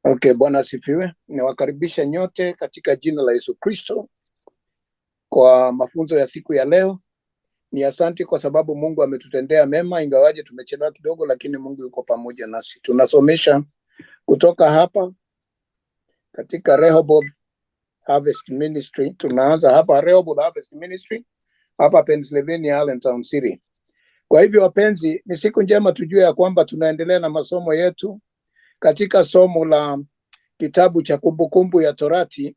Okay, Bwana asifiwe. Nawakaribisha nyote katika jina la Yesu Kristo kwa mafunzo ya siku ya leo. Ni asante kwa sababu Mungu ametutendea mema, ingawaje tumechelewa kidogo, lakini Mungu yuko pamoja nasi. Tunasomesha kutoka hapa katika Rehoboth Harvest Ministry. Tunaanza hapa Rehoboth Harvest Ministry hapa Pennsylvania, Allentown City. Kwa hivyo wapenzi, ni siku njema tujue ya kwamba tunaendelea na masomo yetu katika somo la kitabu cha Kumbukumbu ya Torati,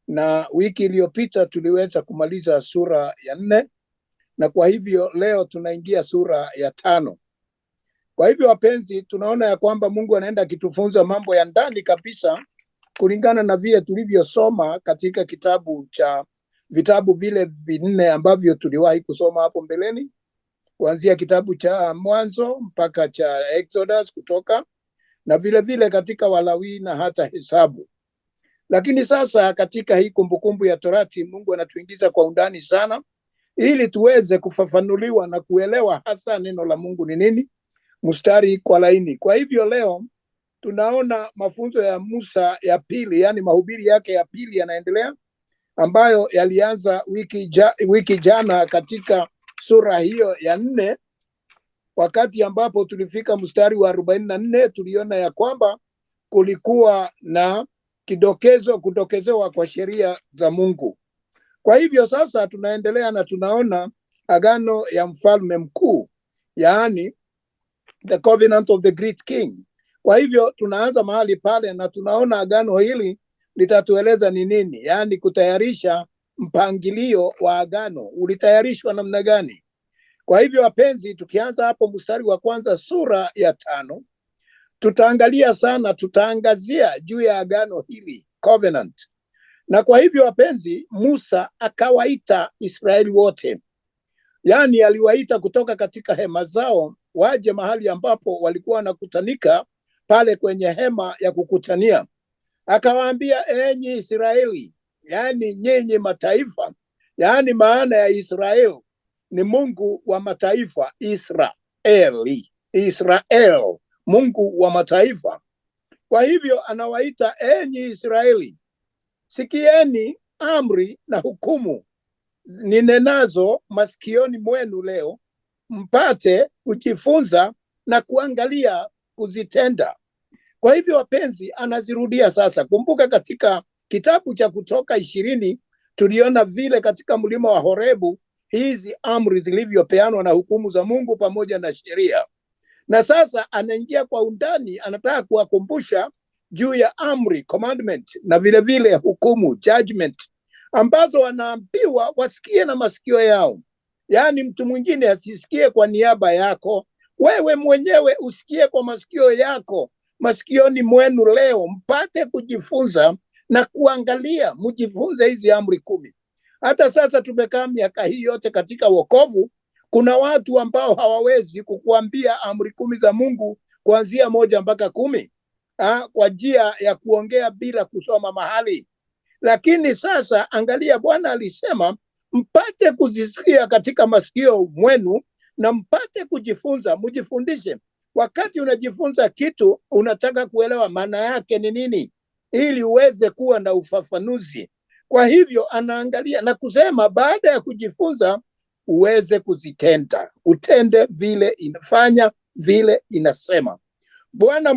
na wiki iliyopita tuliweza kumaliza sura ya 4, na kwa hivyo leo tunaingia sura ya 5. Kwa hivyo wapenzi, tunaona ya kwamba Mungu anaenda akitufunza mambo ya ndani kabisa kulingana na vile tulivyosoma katika vitabu vile 4 ambavyo tuliwahi kusoma hapo mbeleni, kuanzia kitabu cha Mwanzo mpaka cha Exodus, Kutoka, na vile vile katika Walawi na hata Hesabu. Lakini sasa katika hii Kumbukumbu ya Torati, Mungu anatuingiza kwa undani sana ili tuweze kufafanuliwa na kuelewa hasa neno la Mungu ni nini, mstari kwa laini. Kwa hivyo leo tunaona mafunzo ya Musa ya pili, yani mahubiri yake ya pili yanaendelea, ambayo yalianza wiki jana katika sura hiyo ya 4. Wakati ambapo tulifika mstari wa 44, tuliona ya kwamba kulikuwa na kudokezewa kwa sheria za Mungu. Kwa hivyo sasa tunaendelea na tunaona agano ya mfalme mkuu, yaani the covenant of the great king. Kwa hivyo tunaanza mahali pale na tunaona agano hili litatueleza ni nini, yaani kutayarisha mpangilio wa agano ulitayarishwa namna gani. Kwa hivyo wapenzi, tukianza hapo mstari wa kwanza sura ya 5, tutaangazia juu ya agano hili, covenant. Na kwa hivyo wapenzi, Musa akawaita Israeli wote, yaani aliwaita kutoka katika hema zao waje mahali ambapo walikuwa wanakutanika pale kwenye hema ya kukutania. Akawaambia, enyi Israeli, yaani nyinyi mataifa, yaani maana ya Israeli ni Mungu wa mataifa, Israel, Mungu wa mataifa. Kwa hivyo anawaita, enyi Israeli, sikieni amri na hukumu ninenazo masikioni mwenu leo, mpate kujifunza na kuangalia kuzitenda. Kwa hivyo wapenzi, anazirudia sasa. Kumbuka katika kitabu cha Kutoka 20 tuliona vile katika mlima wa Horebu hizi amri zilivyopeanwa na hukumu za Mungu pamoja na sheria. Na sasa anaingia kwa undani, anataka kuwakumbusha juu ya amri, commandment, na vile vile hukumu, judgment, ambazo wanaambiwa wasikie na masikio yao. Yaani mtu mwingine asisikie kwa niaba yako, wewe mwenyewe usikie kwa masikio yako, masikioni mwenu leo, mpate kujifunza na kuangalia, mjifunze hizi amri 10. Hata sasa tumekaa miaka hii yote katika wokovu, kuna watu ambao hawawezi kukuambia amri 10 za Mungu kuanzia 1 mpaka 10 kwa njia ya kuongea bila kusoma mahali. Lakini sasa angalia, Bwana alisema mpate kuzisikia katika masikio mwenu na mpate kujifunza, mjifundishe. Wakati unajifunza kitu, unataka kuelewa maana yake ni nini ili uweze kuwa na ufafanuzi. Kwa hivyo anaangalia na kusema baada ya kujifunza uweze kuzitenda, utende vile inafanya, vile inasema. Bwana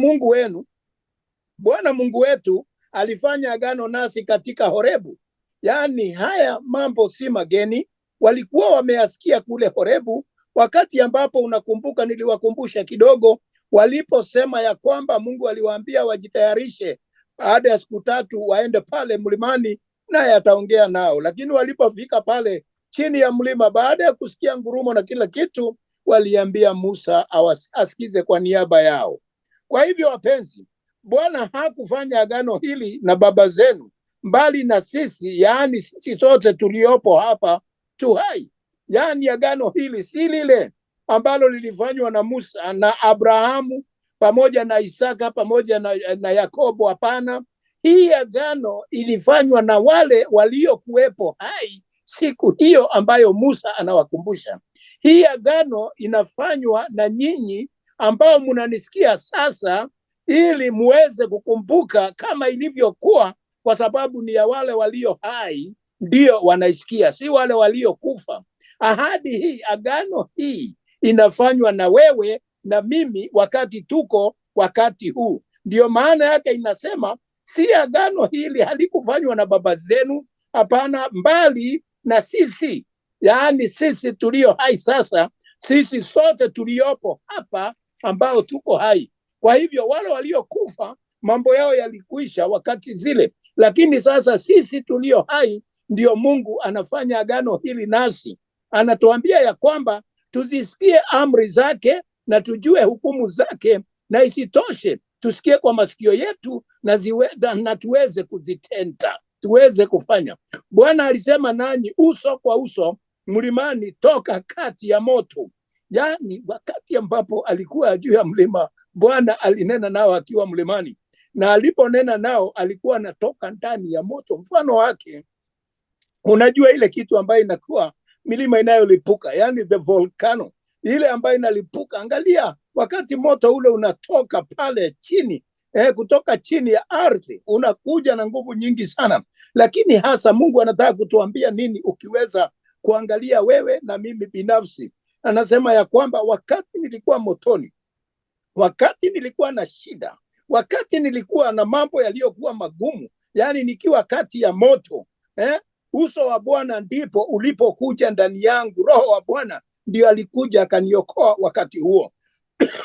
Mungu wetu alifanya agano nasi katika Horebu. Yaani haya mambo si mageni, walikuwa wameyasikia kule Horebu, wakati ambapo unakumbuka niliwakumbusha kidogo, waliposema ya kwamba Mungu aliwaambia wajitayarishe, baada ya siku 3 waende pale mlimani naye ataongea nao. Lakini walipofika pale chini ya mlima, baada ya kusikia ngurumo na kila kitu, waliambia Musa asikize kwa niaba yao. Kwa hivyo wapenzi, Bwana hakufanya agano hili na baba zenu, mbali na sisi, yaani sisi sote tuliopo hapa tu hai. Yaani agano hili si lile ambalo lilifanywa na Musa na Abrahamu pamoja na Isaka pamoja na Yakobo. Hapana, hii agano ilifanywa na wale waliokuwepo hai siku hiyo ambayo Musa anawakumbusha. Hii agano inafanywa na nyinyi ambao mnanisikia sasa ili muweze kukumbuka kama ilivyokuwa, kwa sababu ni ya wale walio hai ndio wanaisikia, si wale waliokufa. Ahadi hii, agano hii inafanywa na wewe na mimi wakati tuko wakati huu. Ndio maana yake inasema si agano hili halikufanywa na baba zenu, hapana, mbali na sisi, yaani sisi tulio hai sasa, sisi sote tuliopo hapa ambao tuko hai. Kwa hivyo wale waliokufa mambo yao yalikwisha wakati zile, lakini sasa sisi tulio hai ndio Mungu anafanya agano hili nasi. Anatuambia ya kwamba tuzisikie amri zake na tujue hukumu zake, na isitoshe tusikie kwa masikio yetu na tuweze kuzitenda, tuweze kufanya. Bwana alisema nanyi uso kwa uso mlimani toka kati ya moto. Yaani wakati ambapo alikuwa juu ya mlima, Bwana alinena nao akiwa mlimani, na aliponena nao alikuwa anatoka ndani ya moto. Mfano wake, unajua ile kitu ambayo inakuwa milima inayolipuka, yani the volcano ile ambayo inalipuka. Angalia wakati moto ule unatoka pale chini, kutoka chini ya ardhi, unakuja na nguvu nyingi sana. Lakini hasa Mungu anataka kutuambia nini? Ukiweza kuangalia wewe na mimi binafsi, anasema ya kwamba wakati nilikuwa motoni, wakati nilikuwa na shida, wakati nilikuwa na mambo yaliyokuwa magumu, yani nikiwa kati ya moto, uso wa Bwana ndipo ulipokuja ndani yangu. Roho wa Bwana ndio alikuja akaniokoa wakati huo.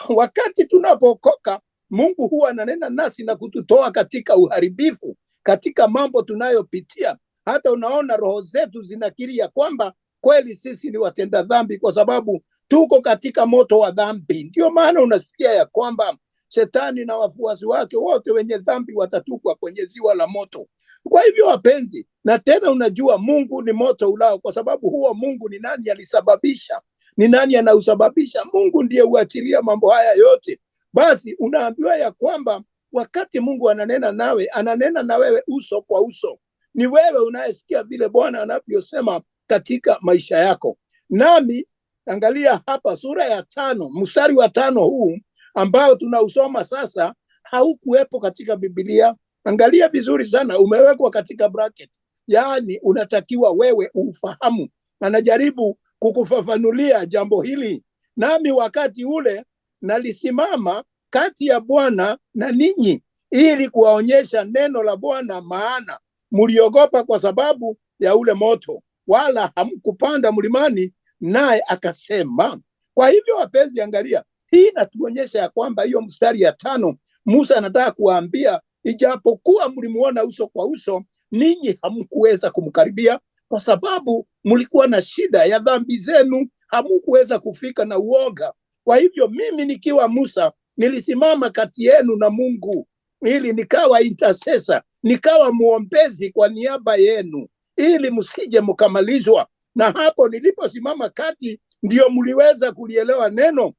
Wakati tunapookoka, Mungu huwa ananena nasi na kututoa katika uharibifu, katika mambo tunayopitia. Hata unaona roho zetu zinakiri ya kwamba kweli sisi ni watenda dhambi, kwa sababu tuko katika moto wa dhambi. Ndio maana unasikia ya kwamba Shetani na wafuasi wake wote wenye dhambi watatupwa kwenye ziwa la moto. Kwa hivyo wapenzi, na tena unajua Mungu ni moto ulao, kwa sababu huo Mungu ni nani alisababisha? Ni nani anausababisha? Mungu ndiye huachilia mambo haya yote. Basi unaambiwa ya kwamba wakati Mungu ananena nawe, ananena na wewe uso kwa uso. Ni wewe unayesikia vile Bwana anavyosema katika maisha yako. Nami angalia hapa sura ya 5 mstari wa 5 huu ambao tunausoma sasa, haukuwepo katika Biblia. Angalia vizuri sana, umewekwa katika bracket. Yaani unatakiwa wewe ufahamu. Anajaribu kukufafanulia jambo hili. Nami wakati ule nalisimama kati ya Bwana na ninyi, ili kuwaonyesha neno la Bwana, maana mliogopa kwa sababu ya ule moto, wala hamkupanda mlimani, naye akasema. Kwa hivyo wapenzi, angalia, hii inatuonyesha ya kwamba hiyo mstari ya 5, Musa anataka kuambia, ijapokuwa mlimuona uso kwa uso, ninyi hamkuweza kumkaribia kwa sababu mlikuwa na shida ya dhambi zenu, hamkuweza kufika na uoga. Kwa hivyo mimi nikiwa Musa nilisimama kati yenu na Mungu, ili nikawa intercessor, nikawa muombezi kwa niaba yenu, ili msije mkamalizwa. Na hapo niliposimama kati, ndio mliweza kulielewa neno,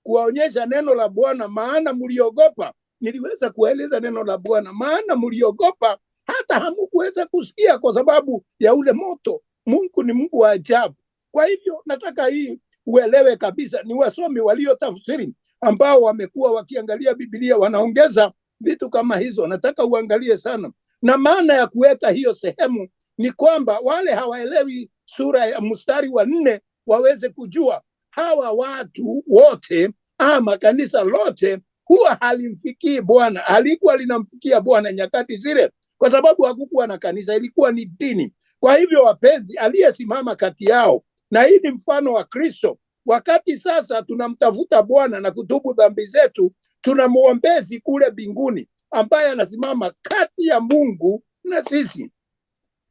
kuwaonyesha neno la Bwana, maana mliogopa. Niliweza kueleza neno la Bwana, maana mliogopa hata hamkuweza kusikia kwa sababu ya ule moto. Mungu ni Mungu wa ajabu. Kwa hivyo nataka hii uelewe kabisa. Ni wasomi waliotafsiri ambao wamekuwa wakiangalia Biblia wanaongeza vitu kama hizo. Nataka uangalie sana. Na maana ya kuweka hiyo sehemu ni kwamba wale hawaelewi sura ya mstari wa 4 waweze kujua hawa watu wote ama kanisa lote huwa halimfikii Bwana, halikuwa linamfikia Bwana nyakati zile, kwa sababu hakukuwa na kanisa, ilikuwa ni dini. Kwa hivyo wapenzi, aliyesimama kati yao, na hii ni mfano wa Kristo. Wakati sasa tunamtafuta Bwana na kutubu dhambi zetu, tuna muombezi kule mbinguni ambaye anasimama kati ya Mungu na sisi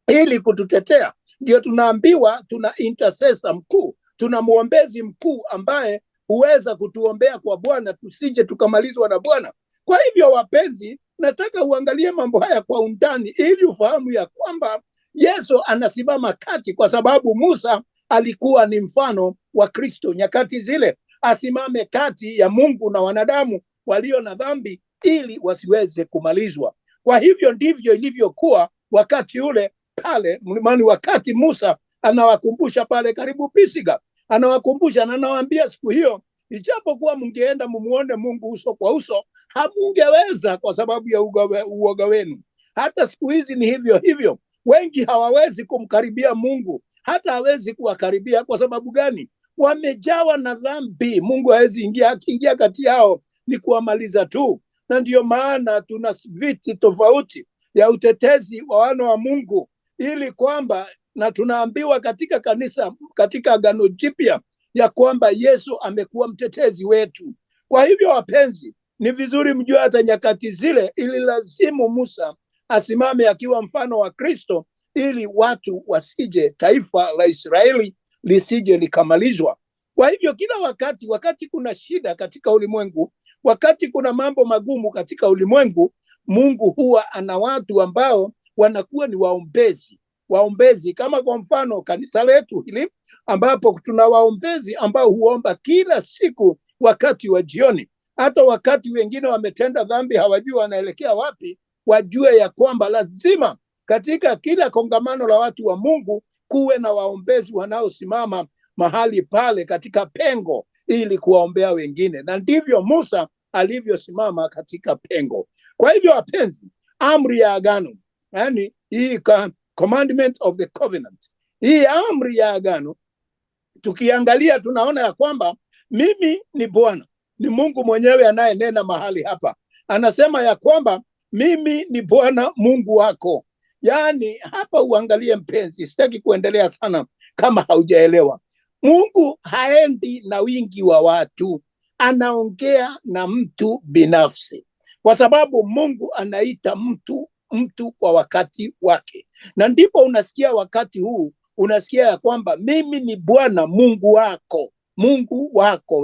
ili kututetea. Ndio tunaambiwa tuna intercessor mkuu, tuna muombezi mkuu ambaye huweza kutuombea kwa Bwana tusije tukamalizwa na Bwana. Kwa hivyo wapenzi, nataka uangalie mambo haya kwa undani ili ufahamu ya kwamba Yesu anasimama kati, kwa sababu Musa alikuwa ni mfano wa Kristo nyakati zile, asimame kati ya Mungu na wanadamu walio na dhambi ili wasiweze kumalizwa. Kwa hivyo ndivyo ilivyokuwa wakati ule pale mlimani, wakati Musa anawakumbusha pale karibu Pisiga, anawakumbusha na anawaambia siku hiyo, ijapokuwa mngeenda mumuone Mungu uso kwa uso, hamungeweza kwa sababu ya uoga wenu. Hata siku hizi ni hivyo hivyo, wengi hawawezi kumkaribia Mungu, hata hawezi kuwakaribia. Kwa sababu gani? Wamejawa na dhambi. Mungu hawezi ingia, akiingia kati yao ni kuwamaliza tu. Na ndiyo maana tuna viti tofauti ya utetezi wa wana wa Mungu, ili kwamba, na tunaambiwa katika kanisa, katika Agano Jipya, ya kwamba Yesu amekuwa mtetezi wetu. Kwa hivyo wapenzi, ni vizuri mjue hata nyakati zile ili lazimu Musa asimame akiwa mfano wa Kristo, ili watu wasije, taifa la Israeli lisije likamalizwa. Kwa hivyo kila wakati kuna shida katika ulimwengu, wakati kuna mambo magumu katika ulimwengu, Mungu huwa ana watu ambao wanakuwa ni waombezi. Kama kwa mfano kanisa letu hili, ambapo tuna waombezi ambao huomba kila siku wakati wa jioni. Hata wakati wengine wametenda dhambi, hawajui wanaelekea wapi, wajue ya kwamba lazima katika kila kongamano la watu wa Mungu kuwe na waombezi wanaosimama mahali pale katika pengo ili kuwaombea wengine. Na ndivyo Musa alivyosimama katika pengo. Kwa hivyo wapenzi, amri ya agano, yani hii commandment of the covenant, hii amri ya agano, tukiangalia tunaona ya kwamba mimi ni Bwana, ni Mungu mwenyewe anayenena mahali hapa. Anasema ya kwamba mimi ni Bwana Mungu wako. Yani hapa uangalie mpenzi, sitaki kuendelea sana kama haujaelewa. Mungu haendi na wingi wa watu, anaongea na mtu binafsi, kwa sababu Mungu anaita mtu kwa wakati wake. Na ndipo unasikia wakati huu, unasikia ya kwamba mimi ni Bwana Mungu wako. Mungu wako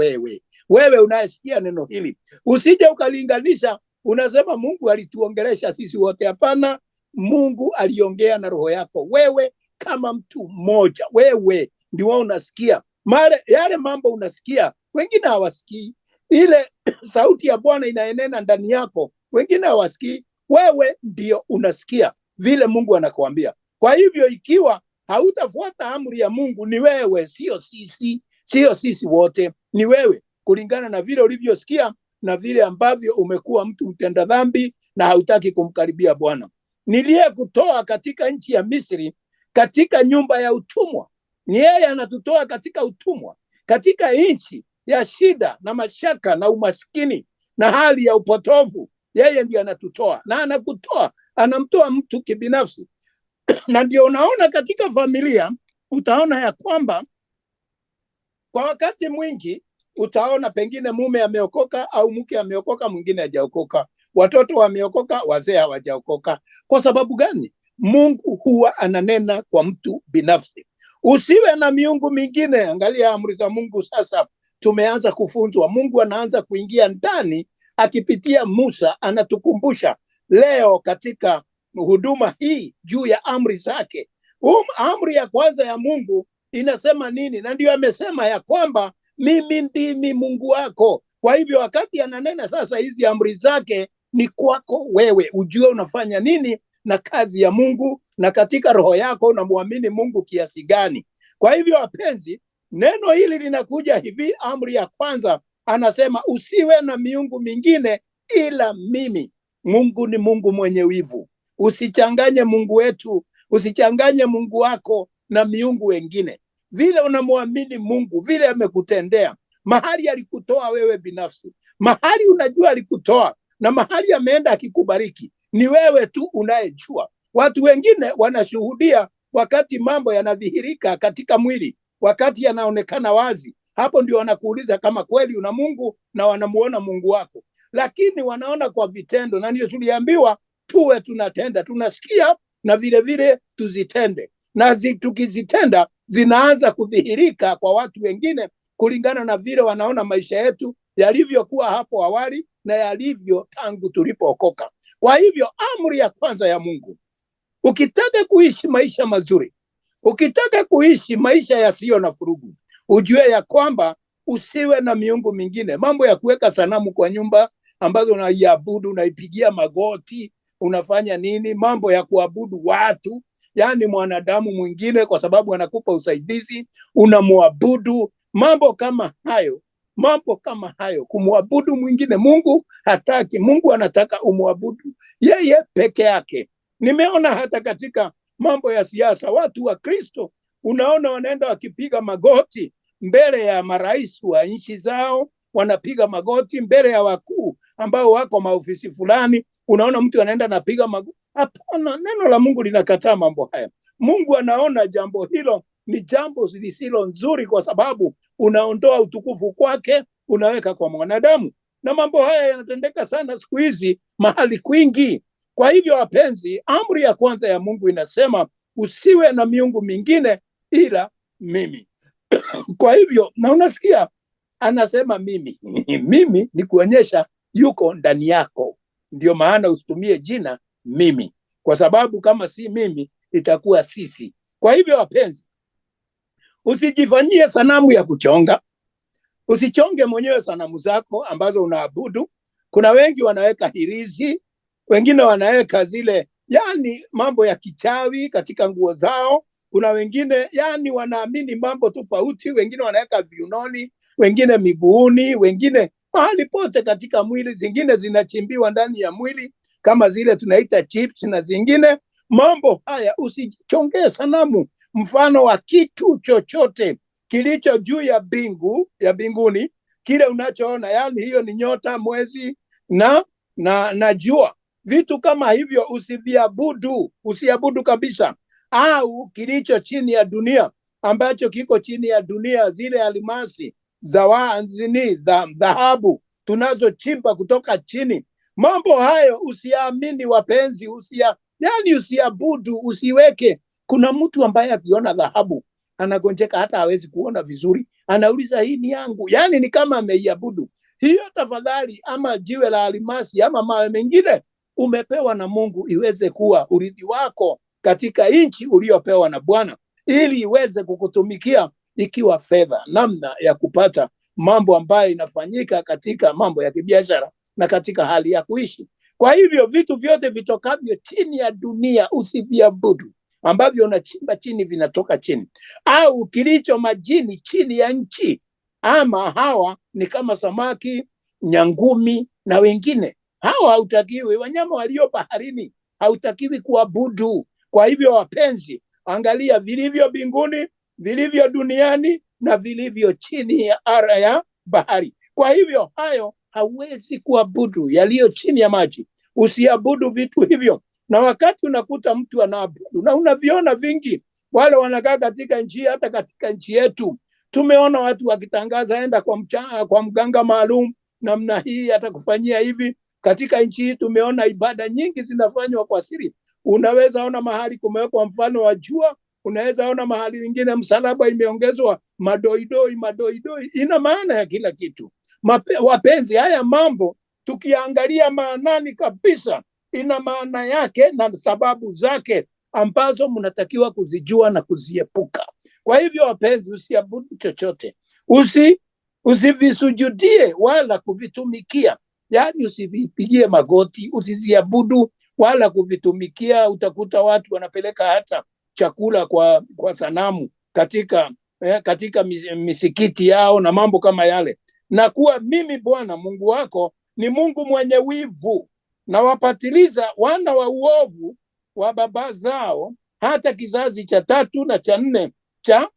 wewe unayesikia neno hili, usije ukalinganisha unasema Mungu alituongelesha sisi wote. Hapana, Mungu aliongea na roho yako wewe kama mtu mmoja. Wewe ndio unasikia yale mambo unasikia, wengine hawasikii. Ile sauti ya Bwana inaenena ndani yako, wengine hawasikii. Wewe ndio unasikia vile Mungu anakuambia. Kwa hivyo ikiwa hautafuata amri ya Mungu, ni wewe, sio sisi wote, ni wewe, kulingana na vile ulivyosikia na vile ambavyo umekuwa mtu mtenda dhambi na hautaki kumkaribia Bwana. Niliyekutoa katika nchi ya Misri, katika nyumba ya utumwa. Ni yeye anatutoa katika utumwa, katika nchi ya shida na mashaka na umaskini na hali ya upotovu. Yeye ndiye anatutoa, na anakutoa, anamtoa mtu kibinafsi. Na ndio unaona katika familia, utaona ya kwamba kwa wakati mwingi utaona pengine mume ameokoka au mke ameokoka, mwingine hajaokoka, watoto wameokoka, wazee hawajaokoka. Kwa sababu gani? Mungu huwa ananena kwa mtu binafsi. Usiwe na miungu mingine. Angalia amri za Mungu sasa tumeanza kufunzwa. Mungu anaanza kuingia ndani akipitia Musa, anatukumbusha leo katika huduma hii juu ya amri zake. Amri ya kwanza ya Mungu inasema nini? Na ndio amesema ya kwamba mimi ndimi Mungu wako. Kwa hivyo wakati ananena sasa hizi amri zake ni kwako wewe, ujue unafanya nini na kazi ya Mungu, na katika roho yako unamwamini Mungu kiasi gani. Kwa hivyo wapenzi, neno hili linakuja hivi. Amri ya kwanza anasema usiwe na miungu mingine ila mimi. Mungu ni Mungu mwenye wivu. Usichanganye Mungu wetu, usichanganye Mungu wako na miungu wengine. Vile unamwamini Mungu, vile amekutendea, mahali alikutoa wewe binafsi, mahali unajua alikutoa, na mahali ameenda akikubariki, ni wewe tu unayejua. Watu wengine wanashuhudia wakati mambo yanadhihirika katika mwili, wakati yanaonekana wazi, hapo ndio wanakuuliza kama kweli una Mungu na wanamuona Mungu wako, lakini wanaona kwa vitendo. Na ndio tuliambiwa tuwe tunatenda, tunasikia na vile vile tuzitende, na tukizitenda zinaanza kudhihirika kwa watu wengine kulingana na vile wanaona maisha yetu yalivyokuwa hapo awali na yalivyo tangu tulipookoka. Kwa hivyo amri ya kwanza ya Mungu, ukitaka kuishi maisha mazuri, ukitaka kuishi maisha yasiyo na furugu, ujue ya kwamba usiwe na miungu mingine. Mambo ya kuweka sanamu kwa nyumba ambazo unaiabudu, unaipigia magoti, unafanya nini? Mambo ya kuabudu watu, yani mwanadamu mwingine kwa sababu anakupa usaidizi, unamwabudu. Mambo kama hayo mambo kama hayo, kumwabudu mwingine. Mungu hataki. Mungu anataka umwabudu yeye peke yake. Nimeona hata katika mambo ya siasa, watu wa Kristo unaona wanaenda wakipiga magoti mbele ya marais wa nchi zao, wanapiga magoti mbele ya wakuu ambao wako maofisi fulani. Unaona mtu anaenda napiga magoti. Hapana, neno la Mungu linakataa mambo haya. Mungu anaona jambo hilo ni jambo lisilo nzuri, kwa sababu unaondoa utukufu kwake, unaweka kwa mwanadamu. Na mambo haya yanatendeka sana siku hizi mahali kwingi. Kwa hivyo wapenzi, amri ya kwanza ya Mungu inasema usiwe na miungu mingine ila mimi. Kwa hivyo, na unasikia anasema mimi. Mimi ni kuonyesha yuko ndani yako. Ndio maana usitumie jina mimi, kwa sababu kama si mimi itakuwa sisi. Kwa hivyo wapenzi, usijifanyie sanamu ya kuchonga. Usichonge mwenyewe sanamu zako ambazo unaabudu. Kuna wengi wanaweka hirizi, wengine wanaweka zile yani mambo ya kichawi katika nguo zao. Kuna wengine yani wanaamini mambo tofauti, wengine wanaweka viunoni, wengine miguuni, wengine mahali pote katika mwili. Zingine zinachimbiwa ndani ya mwili kama zile tunaita chips, na zingine mambo haya. Usichongee sanamu mfano wa kitu chochote kilicho juu ya bingu ya binguni, kile unachoona, yani hiyo ni nyota, mwezi na jua. Vitu kama hivyo usiviabudu, usiabudu kabisa. Au kilicho chini ya dunia, ambacho kiko chini ya dunia, zile almasi za dhahabu tunazochimba kutoka chini, mambo hayo usiamini wapenzi, yani usiabudu, usiweke. Kuna mtu ambaye akiona dhahabu anagonjeka, hata hawezi kuona vizuri, anauliza hii ni yangu, yani ni kama ameiabudu hiyo. Tafadhali, ama jiwe la almasi ama mawe mengine umepewa na Mungu iweze kuwa urithi wako katika nchi uliopewa na Bwana, ili iweze kukutumikia ikiwa fedha, namna ya kupata mambo ambayo inafanyika katika mambo ya kibiashara na katika hali ya kuishi. Kwa hivyo vitu vyote vitokavyo chini ya dunia usiviabudu, ambavyo unachimba chini vinatoka chini, au kilicho majini chini ya nchi, ama hawa ni kama samaki, nyangumi na wengine. Hawa hautakiwi, wanyama walio baharini hautakiwi kuabudu. Kwa hivyo wapenzi, angalia vilivyo mbinguni, vilivyo duniani na vilivyo chini ya ardhi ya bahari. Kwa hivyo hayo hauwezi kuabudu, yaliyo chini ya maji usiabudu vitu hivyo. Na wakati unakuta mtu anaabudu, na unaviona vingi, wale wanakaa katika nchi, hata katika nchi yetu tumeona watu wakitangaza enda kwa mganga maalum namna hii atakufanyia hivi. Katika nchi hii tumeona ibada nyingi zinafanywa kwa siri. Unaweza ona mahali kumewekwa mfano wa jua, unaweza ona mahali nyingine msalaba imeongezwa madoidoi. Ina maana ya kila kitu. Wapenzi, haya mambo tukiangalia maanani kabisa, ina maana yake na sababu zake ambazo mnatakiwa kuzijua na kuziepuka. Kwa hivyo wapenzi, usiabudu chochote, usivisujudie wala kuvitumikia, yani usivipigie magoti, usiziabudu wala kuvitumikia. Utakuta watu wanapeleka hata chakula kwa sanamu katika misikiti yao na mambo kama yale. Na kuwa mimi Bwana Mungu wako ni Mungu mwenye wivu, na wapatiliza wana wa uovu wa baba zao hata kizazi cha 3 na cha 4 cha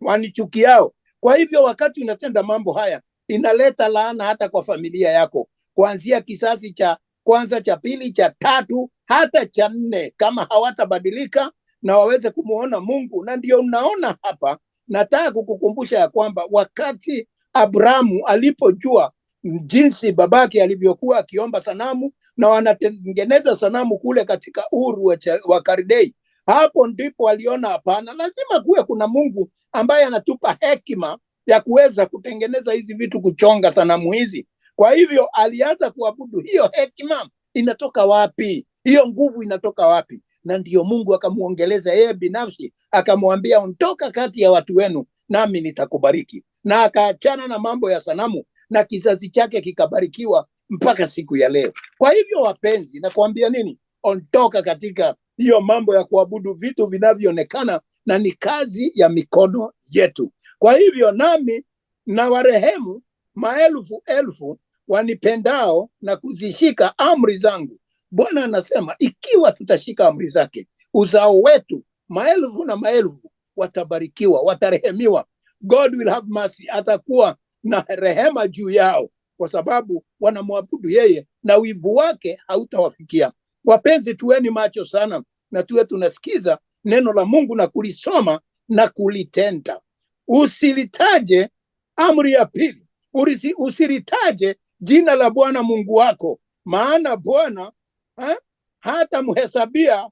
wanichukiao. Kwa hivyo wakati unatenda mambo haya, inaleta laana hata kwa familia yako, kuanzia kizazi cha kwanza, cha pili, cha 3 hata cha 4, kama hawatabadilika na waweze kumuona Mungu. Na ndio unaona hapa, nataka kukukumbusha ya kwamba wakati Abrahamu alipojua jinsi babake alivyokuwa akiomba sanamu na wanatengeneza sanamu kule katika Uru wa Kaldei, hapo ndipo aliona hapana, lazima kuwe kuna Mungu ambaye anatupa hekima ya kuweza kutengeneza hizi vitu, kuchonga sanamu hizi. Kwa hivyo alianza kuabudu. Hiyo hekima inatoka wapi? Hiyo nguvu inatoka wapi? Na ndiyo Mungu akamuongeleza yeye binafsi, akamwambia ondoka kati ya watu wenu nami nitakubariki. Na akaachana na mambo ya sanamu, na kizazi chake kikabarikiwa mpaka siku ya leo. Kwa hivyo wapenzi, nakwambia nini? Ondoka katika hiyo mambo ya kuabudu vitu vinavyoonekana na ni kazi ya mikono yetu. Kwa hivyo nami na warehemu maelfu elfu wanipendao na kuzishika amri zangu. Bwana anasema ikiwa tutashika amri zake, uzao wetu maelfu na maelfu watabarikiwa, watarehemiwa. God will have mercy, atakuwa na rehema juu yao kwa sababu wanamwabudu yeye na wivu wake hautawafikia. Wapenzi, tuweni macho sana na tuwe tunasikiza neno la Mungu na kulisoma na kulitenda. Usilitaje amri ya pili, usilitaje jina la Bwana Mungu wako, maana Bwana hata mhesabia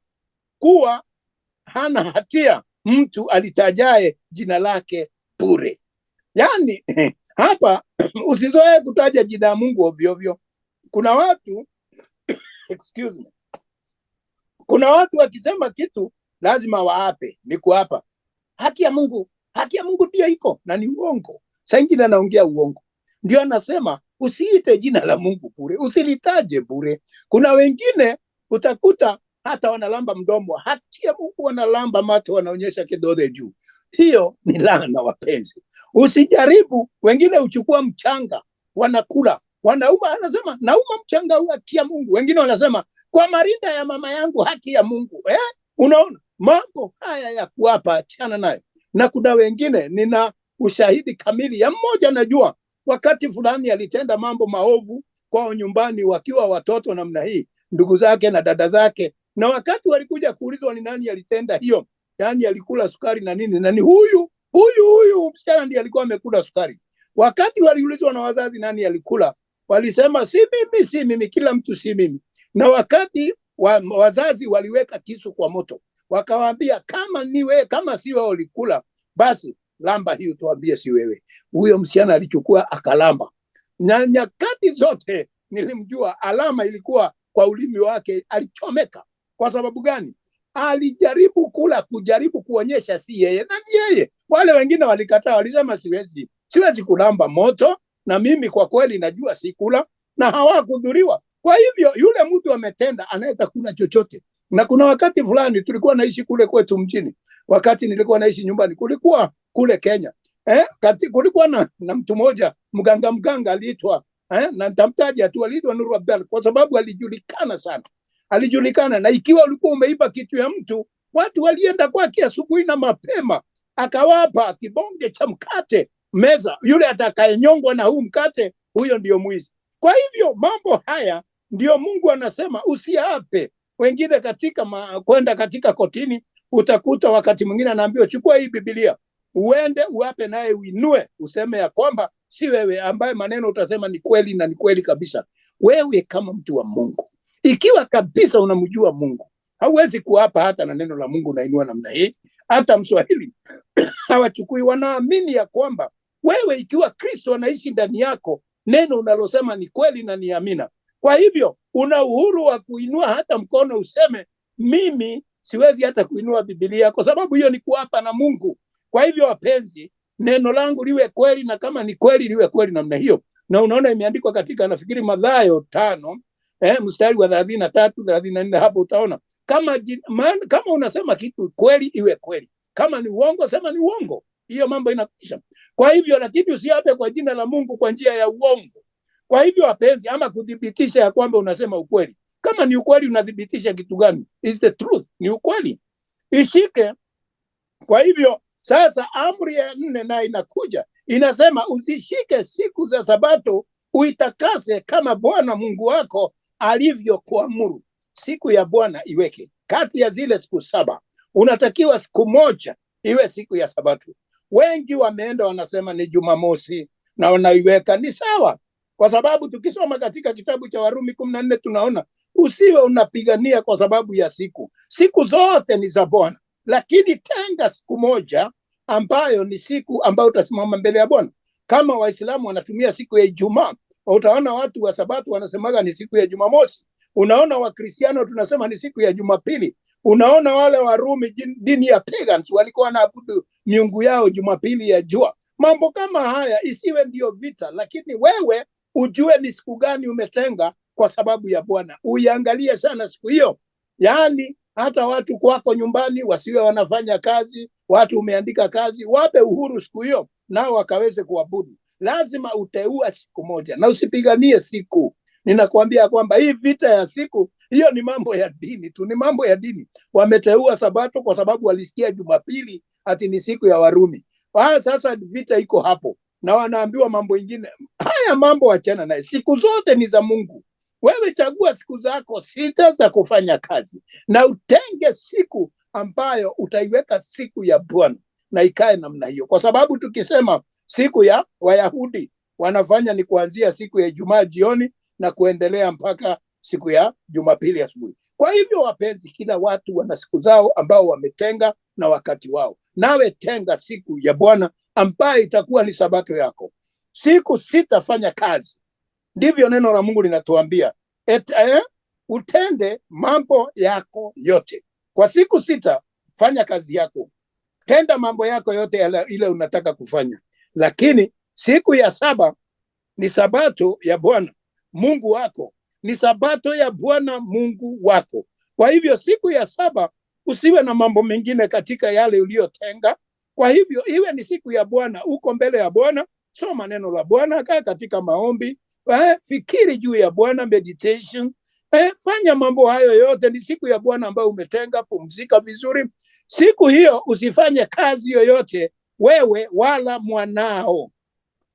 kuwa hana hatia mtu alitajaye jina lake bure. Yani hapa usizoe kutaja jina la Mungu ovyo ovyo. Kuna watu excuse me, kuna watu wakisema kitu lazima waape. Ni kuapa haki ya Mungu, haki ya Mungu ndio iko, na ni uongo. Saa ingine anaongea uongo. Ndio anasema usiite jina la Mungu bure, usilitaje bure. Kuna wengine utakuta hata wanalamba mdomo, haki ya Mungu wanalamba mate, wanaonyesha kidole juu. Hiyo ni laana, wapenzi. Usijaribu. Wengine uchukua mchanga wanakula, wanauma, anasema nauma mchanga huu, haki ya Mungu. Wengine wanasema kwa marinda ya mama yangu, haki ya Mungu. Unaona mambo haya ya kuapa, achana nayo. Na kuna wengine, nina ushahidi kamili ya mmoja, najua wakati fulani alitenda mambo maovu kwao nyumbani wakiwa watoto namna hii, ndugu zake na dada zake, na wakati walikuja kuulizwa ni nani alitenda hiyo, yani alikula sukari na nini, nani huyu msichana ndiye alikuwa amekula sukari. Wakati waliulizwa na wazazi nani alikula, walisema si mimi, kila mtu si mimi. Na wakati wazazi waliweka kisu kwa moto, wakawaambia kama si wewe ulikula, basi lamba hiyo tuambie si wewe. Huyo msichana alichukua akalamba. Na nyakati zote nilimjua, alama ilikuwa kwa ulimi wake, alichomeka. Kwa sababu gani? Alijaribu kujaribu kuonyesha si yeye, na ni yeye. Wale wengine walikataa, walisema siwezi kulamba moto, na mimi kwa kweli najua sikula, na hawakudhuriwa. Kwa hivyo yule mtu ametenda, anaweza kula chochote. Na kuna wakati fulani tulikuwa naishi kule kwetu mjini, wakati nilikuwa naishi nyumbani, kulikuwa kule Kenya. Kulikuwa na mtu mmoja mganga aliitwa na nitamtaja tu, aliitwa Nuru Abdal, kwa sababu alijulikana sana. Alijulikana, na ikiwa ulikuwa umeiba kitu ya mtu, watu walienda kwake asubuhi na mapema, akawapa kibonge cha mkate meza. Yule atakayenyongwa na huu mkate, huyo ndio mwizi. Kwa hivyo mambo haya ndio Mungu anasema usiape. Wengine kwenda katika kotini, utakuta wakati mwingine anaambiwa chukua hii Biblia uende uape, naye uinue useme ya kwamba si wewe, ambaye maneno utasema ni kweli na ni kweli kabisa. Wewe kama mtu wa Mungu, ikiwa kabisa unamjua Mungu, hauwezi kuapa hata na neno la Mungu unainua namna hii. Hata Mswahili hawachukui, wanaamini ya kwamba wewe ikiwa Kristo anaishi ndani yako, neno unalosema ni kweli na ni amina. Kwa hivyo una uhuru wa kuinua hata mkono useme mimi siwezi hata kuinua Biblia, kwa sababu hiyo ni kuapa na Mungu. Kwa hivyo wapenzi, neno langu liwe kweli, na kama ni kweli liwe kweli namna hiyo. Na unaona imeandikwa katika, nafikiri Mathayo 5 mstari wa 33 34, hapo utaona kama unasema kitu kweli iwe kweli, kama ni uongo sema ni uongo. Hiyo mambo inakwisha. Kwa hivyo, lakini usiape kwa jina la Mungu kwa njia ya uongo. Kwa hivyo wapenzi, ama kudhibitisha ya kwamba unasema ukweli. Kama ni ukweli, unadhibitisha kitu gani? Is the truth, ni ukweli, ishike. Kwa hivyo sasa amri ya 4 na inakuja, inasema usishike siku za Sabato uitakase kama Bwana Mungu wako alivyokuamuru. Siku ya Bwana iweke kati ya zile siku 7, unatakiwa siku moja iwe siku ya Sabato. Wengi wameenda wanasema ni Jumamosi na wanaiweka. Ni sawa, kwa sababu tukisoma katika kitabu cha Warumi 14 tunaona usiwe unapigania kwa sababu ya siku. Siku zote ni za Bwana, lakini tenga siku moja ambayo ni siku ambayo utasimama mbele ya Bwana. Kama Waislamu wanatumia siku ya Ijumaa, utaona watu wa Sabato wanasemaga ni siku ya Jumamosi. Unaona Wakristiano tunasema ni siku ya Jumapili. Unaona wale Warumi, dini ya pagans, walikuwa wanaabudu miungu yao Jumapili ya jua. Mambo kama haya isiwe ndio vita, lakini wewe ujue ni siku gani umetenga kwa sababu ya Bwana. Uiangalie sana siku hiyo. Yaani hata watu kwako nyumbani wasiwe wanafanya kazi, watu umeandika kazi, wape uhuru siku hiyo nao wakaweze kuabudu. lazima uteua siku moja na usipiganie siku. Ninakuambia kwamba hii vita ya siku hiyo ni mambo ya dini tu, ni mambo ya dini. Wameteua Sabato kwa sababu walisikia Jumapili ati ni siku ya Warumi. Sasa vita iko hapo na wanaambiwa mambo ingine. Haya mambo achana naye, siku zote ni za Mungu. Wewe chagua siku zako 6 za kufanya kazi na utenge siku ambayo utaiweka siku ya Bwana na ikae namna hiyo, kwa sababu tukisema siku ya Wayahudi wanafanya ni kuanzia siku ya Ijumaa jioni na kuendelea mpaka siku ya Jumapili asubuhi. Kwa hivyo wapenzi, kila watu wana siku zao ambao wametenga na wakati wao. Nawe tenga siku ya Bwana ambayo itakuwa ni Sabato yako. Siku 6 fanya kazi, ndivyo neno la Mungu linatuambia. Utende mambo yako yote kwa siku 6. Fanya kazi yako, tenda mambo yako yote ile unataka kufanya, lakini siku ya 7 ni Sabato ya Bwana Mungu wako, ni Sabato ya Bwana Mungu wako. Kwa hivyo siku ya 7 usiwe na mambo mengine katika yale uliyotenga. Kwa hivyo iwe ni siku ya Bwana, uko mbele ya Bwana, soma neno la Bwana, kaa katika maombi, fikiri juu ya Bwana, meditation, fanya mambo hayo yote. Ni siku ya Bwana ambayo umetenga, pumzika vizuri. Siku hiyo usifanye kazi yoyote, wewe wala mwanao,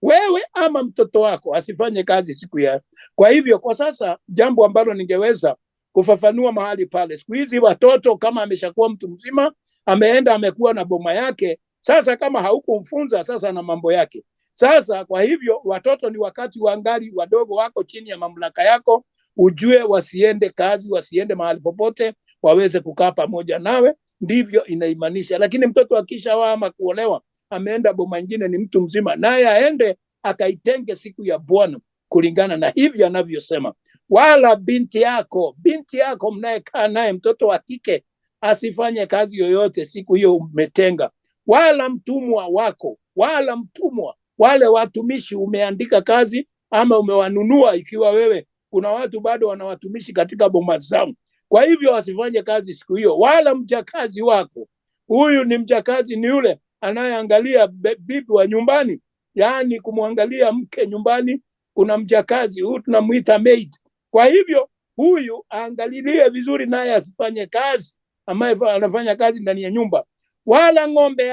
wewe ama mtoto wako asifanye kazi siku ya. Kwa hivyo kwa sasa jambo ambalo ningeweza kufafanua mahali pale, siku hizi watoto kama ameshakuwa mtu mzima, ameenda amekuwa na boma yake, sasa kama haukumfunza sasa na mambo yake. Sasa kwa hivyo watoto ni wakati wangali wadogo, wako chini ya mamlaka yako, ujue wasiende kazi, wasiende mahali popote, waweze kukaa pamoja nawe, ndivyo inaimanisha. Lakini mtoto akisha ama kuolewa, ameenda boma nyingine, ni mtu mzima, naye aende akaitenge siku ya Bwana kulingana na hivyo anavyosema. Wala binti yako mnayekaa naye, mtoto wa kike, asifanye kazi yoyote siku hiyo umetenga. Wala mtumwa wako, wala mtumwa, wale watumishi umeandika kazi ama umewanunua, ikiwa wewe kuna watu bado wanawatumishi katika boma zao, kwa hivyo wasifanye kazi siku hiyo. Wala mjakazi wako, huyu ni mjakazi, ni yule anayeangalia bibi wa nyumbani, yaani kumwangalia mke nyumbani. Kuna mjakazi, huyu tunamuita maid. Kwa hivyo huyu aangalilie vizuri, naye asifanye kazi ambaye anafanya kazi ndani ya nyumba. Wala ng'ombe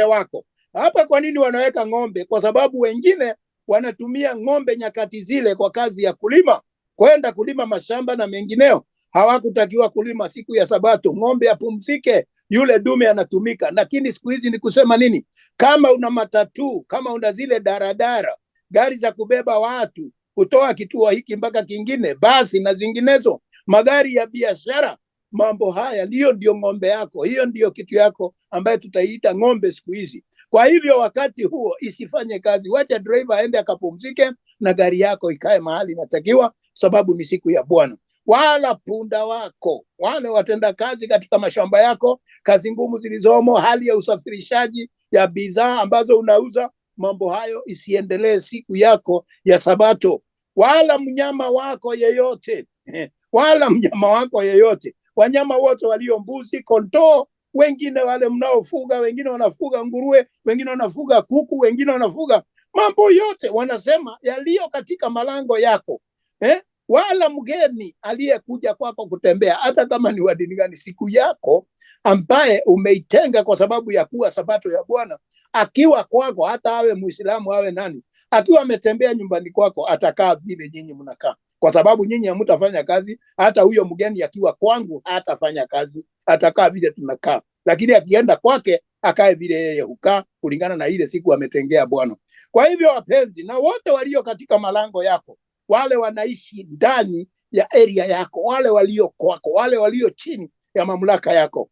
wako. Hapa kwa nini wanaweka ng'ombe? Kwa sababu wengine wanatumia ng'ombe nyakati zile kwa kazi ya kulima, kwenda kulima mashamba na mengineo. Hawakutakiwa kulima siku ya Sabato, ng'ombe apumzike, yule dume anatumika. Lakini siku hizi ni kusema nini? Kama una matatu, kama una zile daradara, gari za kubeba watu kutoa kituo hiki mpaka kingine, basi na zinginezo, magari ya biashara, mambo haya ndio ng'ombe yako, hiyo ndio kitu yako ambaye tutaiita ng'ombe siku hizi. Kwa hivyo wakati huo isifanye kazi, wacha driver aende akapumzike na gari yako ikae mahali inatakiwa, sababu ni siku ya Bwana. Wala punda wako, wale watenda kazi katika mashamba yako, kazi ngumu zilizomo, hali ya usafirishaji ya bidhaa ambazo unauza, mambo hayo isiendelee siku yako ya Sabato. Wala mnyama wako yeyote wanyama wote walio mbuzi, kondoo, wengine wale mnaofuga, wengine wanafuga nguruwe, wengine wanafuga kuku, wengine wanafuga mambo yote, wanasema yaliyo katika malango yako, wala mgeni aliyekuja kwako kutembea, hata kama ni wa dini gani, siku yako ambaye umeitenga kwa sababu ya kuwa Sabato ya Bwana, akiwa kwako, hata awe Muislamu awe nani, akiwa ametembea nyumbani kwako, atakaa vile nyinyi mnakaa, kwa sababu nyinyi hamtafanya kazi. Hata huyo mgeni akiwa kwangu hatafanya kazi, atakaa vile tunakaa, lakini akienda kwake akae vile yeye hukaa, kulingana na ile siku ametengea Bwana. Kwa hivyo wapenzi, na wote walio katika malango yako, wale wanaishi ndani ya area yako, wale walio kwako, wale walio chini ya mamlaka yako,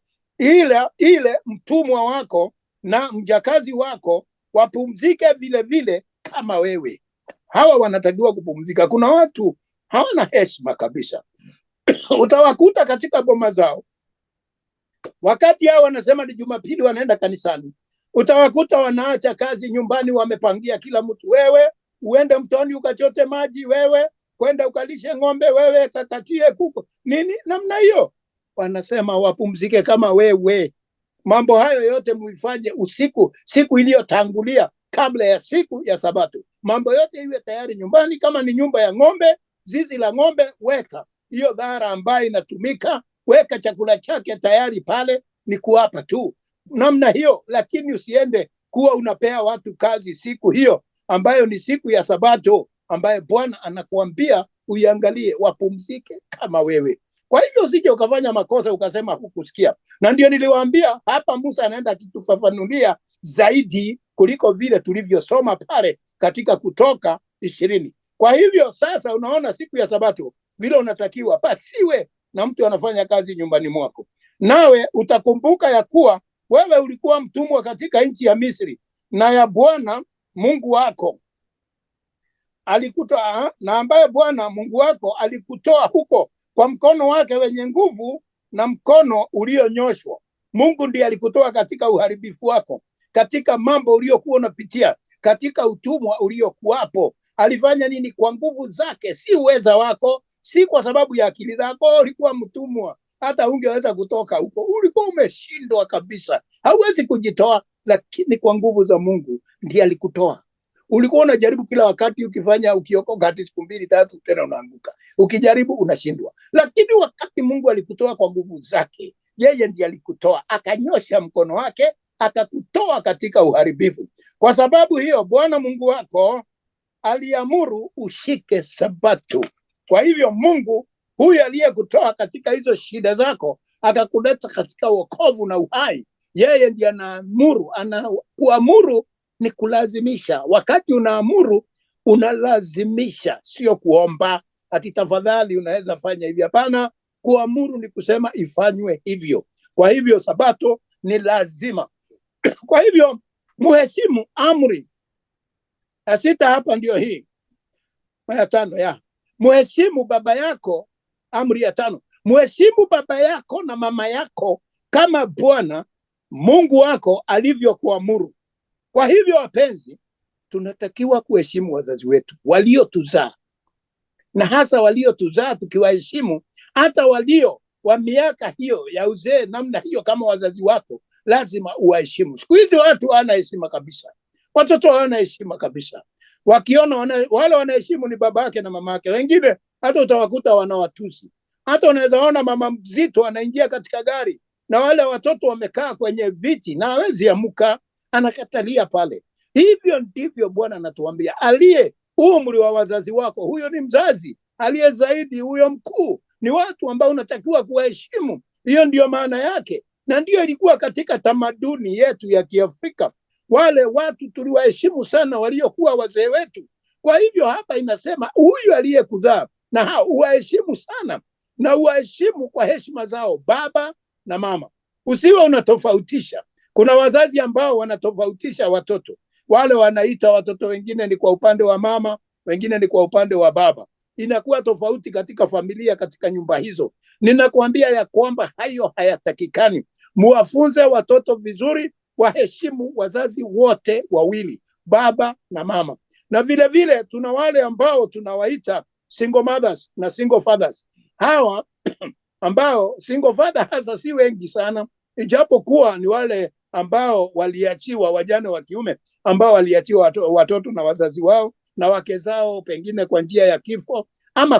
ile mtumwa wako na mjakazi wako wapumzike vile vile kama wewe. Hawa wanatakiwa kupumzika. Kuna watu hawana heshima kabisa. Utawakuta katika boma zao, wakati hao wanasema ni Jumapili wanaenda kanisani, utawakuta wanaacha kazi nyumbani, wamepangia kila mtu, wewe uende mtoni ukachote maji, wewe kwenda ukalishe ng'ombe, wewe kakatie kuku, nini namna hiyo. Wanasema wapumzike kama wewe. Mambo hayo yote muifanye usiku, siku iliyotangulia kabla ya siku ya Sabato. Mambo yote iwe tayari nyumbani. Kama ni nyumba ya ng'ombe, zizi la ng'ombe, weka hiyo dhara ambayo inatumika, weka chakula chake tayari pale, ni kuwapa tu namna hiyo. Lakini usiende kuwa unapea watu kazi siku hiyo ambayo ni siku ya Sabato, ambaye Bwana anakuambia uiangalie, wapumzike kama wewe. Kwa hivyo usije ukafanya makosa ukasema hukusikia. Na ndio niliwaambia hapa, Musa anaenda akitufafanulia zaidi kuliko vile tulivyosoma pale katika Kutoka 20. Kwa hivyo sasa unaona siku ya Sabato vile unatakiwa pasiwe na mtu anafanya kazi nyumbani mwako. Nawe utakumbuka ya kuwa wewe ulikuwa mtumwa katika nchi ya Misri, na ya Bwana Mungu wako alikutoa, na ambaye Bwana Mungu wako alikutoa huko kwa mkono wake wenye nguvu na mkono ulionyoshwa. Mungu ndiye alikutoa katika uharibifu wako, katika mambo uliokuwa unapitia, katika utumwa uliokuwapo. Alifanya nini? Kwa nguvu zake, si uweza wako, si kwa sababu ya akili zako. Ulikuwa mtumwa, hata ungeweza kutoka huko, ulikuwa umeshindwa kabisa, hauwezi kujitoa, lakini kwa nguvu za Mungu ndiye alikutoa. Ulikuwa unajaribu kila wakati, ukifanya ukiokoka hata siku 2 3 tena unaanguka, ukijaribu unashindwa. Lakini wakati Mungu alikutoa kwa nguvu zake, yeye ndiye alikutoa, akanyosha mkono wake akakutoa katika uharibifu. Kwa sababu hiyo Bwana Mungu wako aliamuru ushike Sabato. Kwa hivyo Mungu huyu aliyekutoa katika hizo shida zako akakuleta katika wokovu na uhai, yeye ndiye anaamuru. Anakuamuru ni kulazimisha. Wakati unaamuru unalazimisha, sio kuomba ati tafadhali unaweza fanya hivi. Hapana, kuamuru ni kusema ifanywe hivyo. Kwa hivyo Sabato ni lazima. Kwa hivyo muheshimu amri. Ya 6 hapa ndio hii. Ya 5 ya muheshimu baba yako. Amri ya 5, muheshimu baba yako na mama yako kama Bwana Mungu wako alivyokuamuru. Kwa hivyo wapenzi, tunatakiwa kuheshimu wazazi wetu waliotuzaa, na hasa waliotuzaa tukiwaheshimu, hata walio wa miaka hiyo ya uzee namna hiyo kama wazazi wako, lazima uwaheshimu. Siku hizi watu hawana heshima kabisa, watoto hawana heshima kabisa. Wakiona wale wanaheshimu ni babake na mamake. Wengine hata utawakuta wanawatusi. Hata unaweza ona mama mzito anaingia katika gari na wale watoto wamekaa kwenye viti na hawezi amuka, anakatalia pale. Hivyo ndivyo Bwana anatuambia, aliye umri wa wazazi wako, huyo ni mzazi. Aliye zaidi, huyo mkuu, ni watu ambao unatakiwa kuwaheshimu. Hiyo ndio maana yake, na ndio ilikuwa katika tamaduni yetu ya Kiafrika. Wale watu tuliwaheshimu sana waliokuwa wazee wetu. Kwa hivyo hapa inasema huyu aliyekuzaa na hao uwaheshimu sana, na uwaheshimu kwa heshima zao, baba na mama. Usiwe unatofautisha. Kuna wazazi ambao wanatofautisha watoto. Wale wanaita watoto wengine ni kwa upande wa mama, wengine ni kwa upande wa baba. Inakuwa tofauti katika familia, katika nyumba hizo. Ninakuambia ya kwamba hayo hayatakikani. Muwafunze watoto vizuri, waheshimu wazazi wote wawili, baba na mama. Na vile vile tuna wale ambao tunawaita single mothers na single fathers. Hawa ambao single father hasa si wengi sana, ijapokuwa ni wale ambao waliachiwa, wajane wa kiume ambao waliachiwa watoto na wazazi wao na wake zao, pengine kwa njia ya kifo ama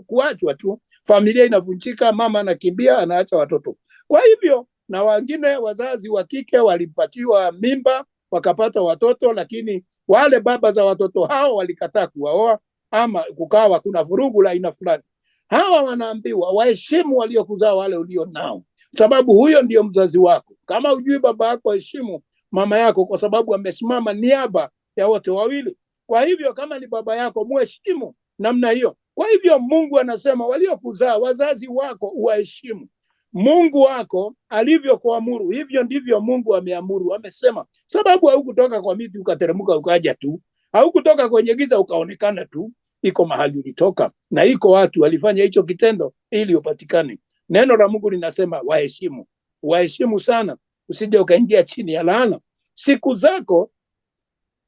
kuachwa tu. Familia inavunjika, mama anakimbia, anaacha watoto. Kwa hivyo na wengine wazazi wa kike walipatiwa mimba wakapata watoto, lakini wale baba za watoto hao walikataa kuwaoa, ama kukawa kuna vurugu la aina fulani. Hawa wanaambiwa waheshimu waliokuzaa, wale ulio nao, sababu huyo ndio mzazi wako. Kama hujui baba yako, heshimu mama yako, kwa sababu amesimama niaba ya wote wawili. Kwa hivyo kama ni baba yako, muheshimu namna hiyo. Kwa hivyo Mungu anasema waliokuzaa, wazazi wako uwaheshimu. Mungu wako alivyokuamuru, hivyo ndivyo Mungu ameamuru. Amesema sababu haukutoka kwa miti ukateremka ukaja tu, haukutoka kwenye giza ukaonekana tu. Iko mahali ulitoka, na iko watu walifanya hicho kitendo ili upatikane. Neno la Mungu linasema waheshimu. Waheshimu sana, usije ukaingia chini ya laana, siku zako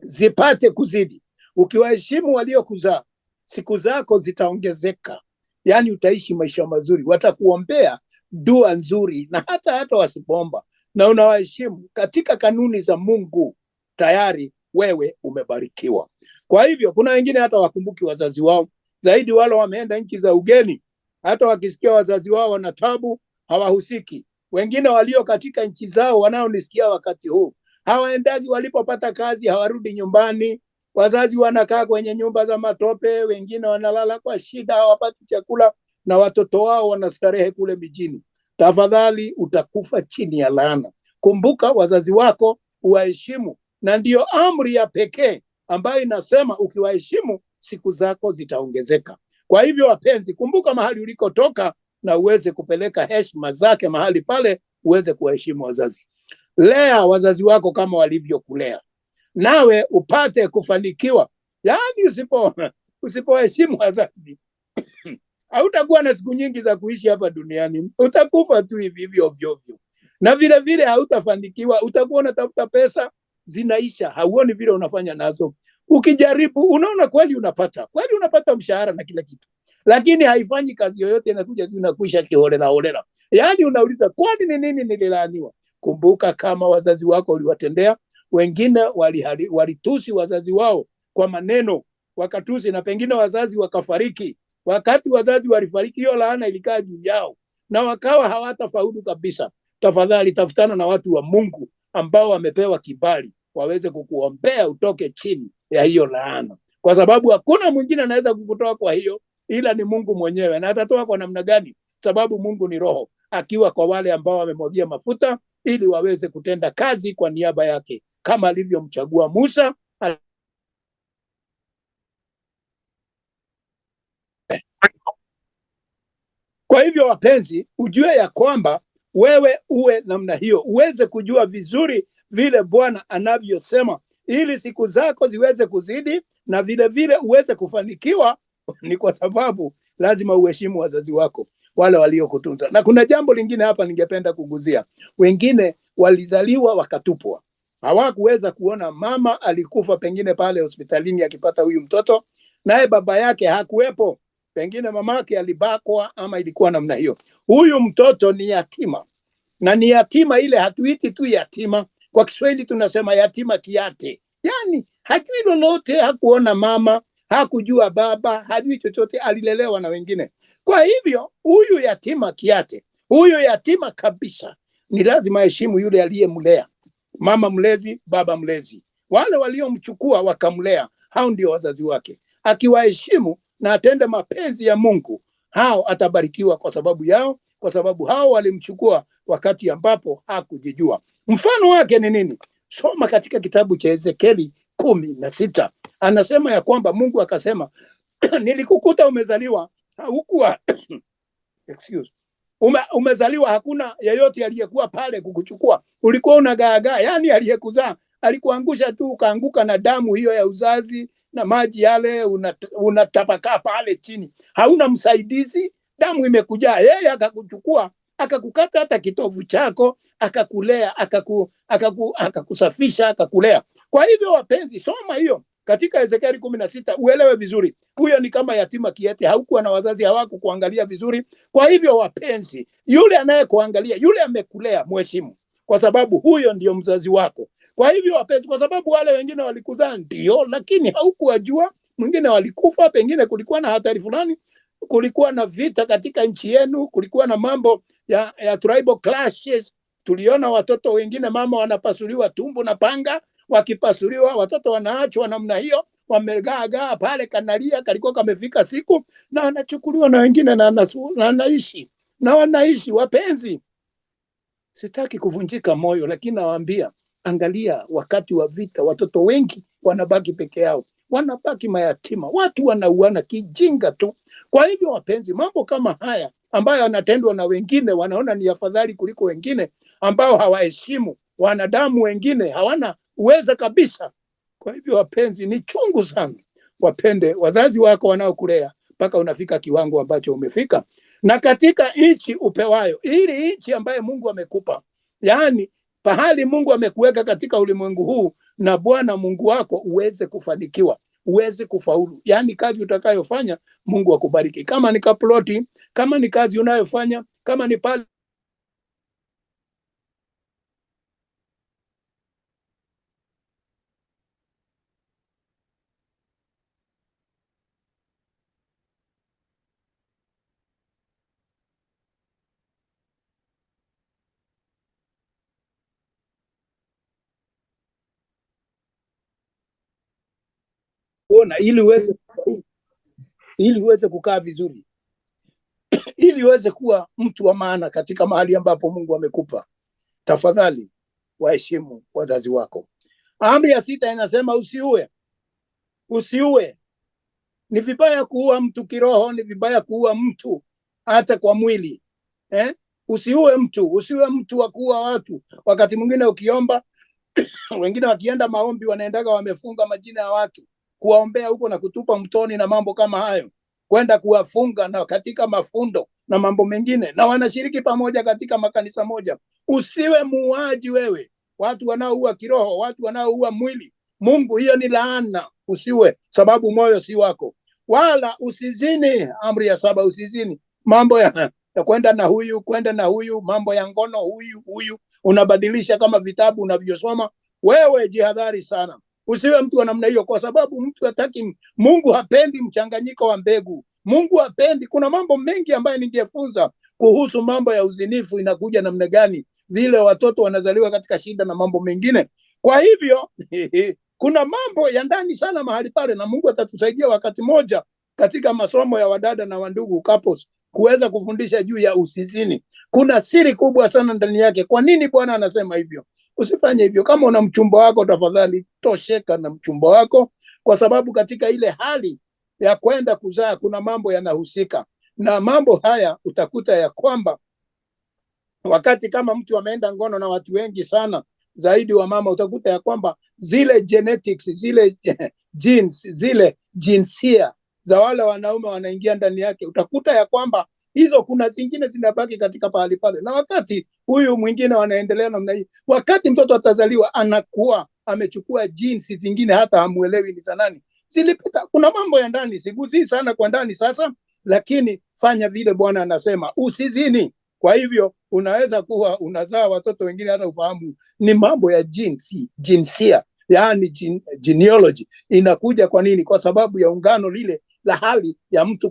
zipate kuzidi. Ukiwaheshimu waliokuzaa, siku zako zitaongezeka, yani utaishi maisha mazuri, watakuombea dua nzuri, na hata wasipoomba na unawaheshimu katika kanuni za Mungu, tayari wewe umebarikiwa. Kwa hivyo kuna wengine hata wakumbuki wazazi wao, zaidi wale wameenda nchi za ugeni, hata wakisikia wazazi wao wana tabu hawahusiki. Wengine walio katika nchi zao wanaonisikia wakati huu, hawaendaji, walipopata kazi hawarudi nyumbani. Wazazi wanakaa kwenye nyumba za matope, wengine wanalala kwa shida, hawapati chakula, na watoto wao wanastarehe kule mijini. Tafadhali, utakufa chini ya laana. Kumbuka wazazi wako, uwaheshimu, na ndiyo amri ya pekee ambayo inasema ukiwaheshimu siku zako zitaongezeka. Kwa hivyo wapenzi, kumbuka mahali ulikotoka na uweze kupeleka heshima zake mahali pale, uweze kuwaheshimu wazazi. Lea wazazi wako kama walivyokulea, nawe upate kufanikiwa. Yaani usipoheshimu wazazi hautakuwa na siku nyingi za kuishi hapa duniani, utakufa tu hivi hivi ovyo ovyo, na vile vile hautafanikiwa. Utakuwa unatafuta pesa zinaisha, hauoni vile unafanya nazo. Ukijaribu unaona kweli unapata mshahara na kila kitu, lakini haifanyi kazi yoyote, inakuja tu inakuisha kiholela holela. Yaani unauliza kwani ni nini nililaaniwa? Kumbuka kama wazazi wako uliwatendea. Wengine walitusi wazazi wao kwa maneno, wakatusi, na pengine wazazi wakafariki. Wakati wazazi walifariki, hiyo laana ilikaa juu yao na wakawa hawatafaulu kabisa. Tafadhali tafutana na watu wa Mungu ambao wamepewa kibali, waweze kukuombea utoke chini ya hiyo laana, kwa sababu hakuna mwingine anaweza kukutoa kwa hiyo ila ni Mungu mwenyewe. Na atatoa kwa namna gani? Sababu Mungu ni Roho, akiwa kwa wale ambao wamemwagia mafuta ili waweze kutenda kazi kwa niaba yake, kama alivyomchagua Musa. Kwa hivyo wapenzi, ujue ya kwamba wewe uwe namna hiyo, uweze kujua vizuri vile Bwana anavyosema, ili siku zako ziweze kuzidi na vile vile uweze kufanikiwa. Ni kwa sababu lazima uheshimu wazazi wako, wale waliokutunza. Na kuna jambo lingine hapa ningependa kuguzia. Wengine walizaliwa wakatupwa, hawakuweza kuona mama alikufa pengine pale hospitalini akipata huyu mtoto, naye baba yake hakuwepo, pengine mamake alibakwa ama ilikuwa namna hiyo. Huyu mtoto ni yatima, na ni yatima ile hatuiti tu yatima, kwa Kiswahili tunasema yatima kiate. Yani hajui lolote, hakuona mama, hakujua baba, hajui chochote, alilelewa na wengine. Kwa hivyo huyu yatima kiate, huyu yatima kabisa, ni lazima heshimu yule aliyemlea, mama mlezi, baba mlezi, wale waliomchukua wakamlea, hao ndio wazazi wake. Akiwaheshimu na atende mapenzi ya Mungu, hao atabarikiwa kwa sababu yao, kwa sababu hao walimchukua wakati ambapo hakujijua. Mfano wake ni nini? Soma katika kitabu cha Ezekieli 16. Anasema ya kwamba Mungu akasema nilikukuta umezaliwa hukuwa umezaliwa, hakuna yeyote aliyekuwa pale kukuchukua, ulikuwa unagaagaa. Yani aliyekuzaa alikuangusha tu, ukaanguka na damu hiyo ya uzazi na maji yale, unatapakaa pale chini, hauna msaidizi, damu imekujaa. Yeye akakuchukua, akakukata hata kitovu chako, akakulea, akakusafisha, akakulea. Kwa hivyo wapenzi, soma hiyo katika Ezekieli 16 uelewe vizuri. Huyo ni kama yatima kiete, haukuwa na wazazi, hawakukuangalia vizuri. Kwa hivyo wapenzi, yule anayekuangalia, yule amekulea, mheshimu, kwa sababu huyo ndio mzazi wako. Kwa hivyo wapenzi, kwa sababu wale wengine walikuzaa ndio, lakini haukuwajua. Mwingine walikufa, pengine kulikuwa na hatari fulani, kulikuwa na vita katika nchi yenu, kulikuwa na mambo ya tribal clashes. Tuliona watoto wengine mama wanapasuliwa tumbo na panga, wakipasuliwa watoto wanaachwa namna hiyo, wamegaagaa pale, kanalia, kalikuwa kamefika siku, na wanachukuliwa na wengine na wanaishi. Wapenzi, sitaki kuvunjika moyo, lakini nawaambia, angalia wakati wa vita, watoto wengi wanabaki peke yao, wanabaki mayatima, watu wanauana kijinga tu. Kwa hivyo wapenzi, mambo kama haya ambayo yanatendwa na wengine, wanaona ni afadhali kuliko wengine ambao hawaheshimu wanadamu, wengine hawana uweza kabisa. Kwa hivyo wapenzi, ni chungu sana. Wapende wazazi wako wanaokulea mpaka unafika kiwango ambacho umefika, na katika nchi upewayo, ili nchi ambaye Mungu amekupa, yani pahali Mungu amekuweka katika ulimwengu huu na Bwana Mungu wako, uweze kufanikiwa, uweze kufaulu. Yani kazi utakayofanya Mungu akubariki. Kama ni kaploti, kama ni kazi unayofanya, kama ni pale Unaona, ili uweze kukaa vizuri, ili uweze kuwa mtu wa maana katika mahali ambapo Mungu amekupa, tafadhali waheshimu wazazi wako. Amri ya 6 inasema usiue. Usiue. Ni vibaya kuua mtu kiroho, ni vibaya kuua mtu hata kwa mwili. Usiue mtu, usiwe mtu wa kuua watu. Wakati mwingine ukiomba, wengine wakienda maombi wanaendaga wamefunga majina ya watu, kuwaombea huko na kutupa mtoni na mambo kama hayo, kwenda kuwafunga na katika mafundo na mambo mengine, na wanashiriki pamoja katika makanisa moja. Usiwe muuaji wewe. Watu wanaoua kiroho, watu wanaoua mwili, Mungu, hiyo ni laana. Usiwe, sababu moyo si wako. Wala usizini. Amri ya 7, usizini. Mambo ya kwenda na huyu, kwenda na huyu, mambo ya ngono, huyu unabadilisha kama vitabu unavyosoma. Wewe jihadhari sana, usiwe mtu wa namna hiyo, kwa sababu mtu hataki. Mungu hapendi mchanganyiko wa mbegu. Mungu hapendi. Kuna mambo mengi ambayo ningefunza kuhusu mambo ya uzinifu, inakuja namna gani, vile watoto wanazaliwa katika shida na mambo mengine. Kwa hivyo kuna mambo ya ndani sana mahali pale, na Mungu atatusaidia wakati moja katika masomo ya wadada na wandugu couples kuweza kufundisha juu ya usizini. Kuna siri kubwa sana ndani yake. Kwa nini Bwana anasema hivyo? Usifanye hivyo. Kama una mchumba wako, tafadhali tosheka na mchumba wako, kwa sababu katika ile hali ya kwenda kuzaa kuna mambo yanahusika, na mambo haya utakuta ya kwamba wakati kama mtu ameenda ngono na watu wengi sana zaidi wa mama, utakuta ya kwamba zile genetics, zile genes, zile jinsia za wale wanaume wanaingia ndani yake. Utakuta ya kwamba hizo kuna zingine zinabaki katika pahali pale, na wakati huyu mwingine wanaendelea namna hii, wakati mtoto atazaliwa anakuwa amechukua jinsi zingine, hata hamuelewi ni za nani zilipita. Kuna mambo ya ndani, siguzii sana kwa ndani sasa, lakini fanya vile Bwana anasema, usizini. Kwa hivyo unaweza kuwa unazaa watoto wengine hata ufahamu ni mambo ya jinsia, yani genealogy inakuja. Kwa nini? Kwa sababu ya ungano lile la hali ya mtu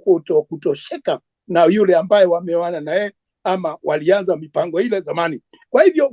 kutosheka na yule ambaye wameoana naye ama walianza mipango ile zamani. Kwa hivyo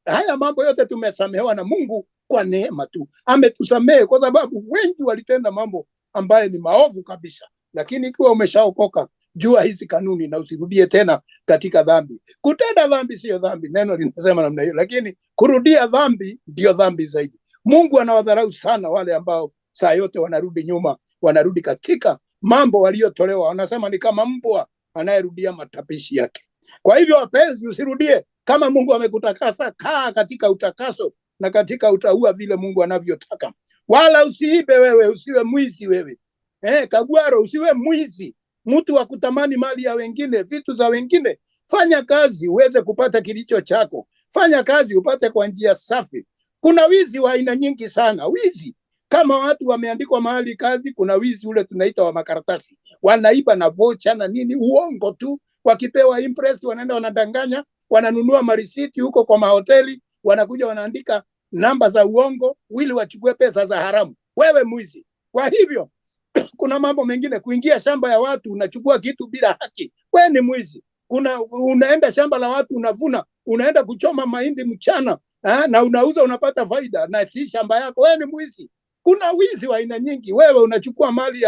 haya mambo yote tumesamehewa na Mungu kwa neema tu. Ametusamehe kwa sababu wengi walitenda mambo ambaye ni maovu kabisa. Lakini ikiwa umeshaokoka, jua hizi kanuni na usirudie tena katika dhambi. Kutenda dhambi sio dhambi, neno linasema namna hiyo, lakini kurudia dhambi ndio dhambi zaidi. Mungu anawadharau sana wale ambao saa yote wanarudi nyuma, wanarudi katika mambo waliotolewa. Wanasema ni kama mbwa anayerudia matapishi yake. Kwa hivyo wapenzi, usirudie. Kama Mungu amekutakasa, kaa katika utakaso na katika utaua vile Mungu anavyotaka. Wala usiibe wewe, usiwe mwizi wewe. Kagwaro, usiwe mwizi, mtu wa kutamani mali ya wengine, vitu za wengine. Fanya kazi uweze kupata kilicho chako. Fanya kazi upate kwa njia safi. Kuna wizi wa aina nyingi sana. Wizi kama watu wameandikwa mahali kazi, kuna wizi ule tunaita wa makaratasi. Wanaiba na vocha na nini, uongo tu. Wakipewa impress wanaenda wanadanganya, wananunua marisiti huko kwa mahoteli, wanakuja wanaandika namba za uongo ili wachukue pesa za haramu. Wewe mwizi. Kwa hivyo kuna mambo mengine, kuingia shamba ya watu unachukua kitu bila haki, wewe ni mwizi. Unaenda shamba la watu unavuna, unaenda kuchoma mahindi mchana na unauza unapata faida na si shamba yako, wewe ni mwizi. Kuna wizi wa aina nyingi. Wewe unachukua mali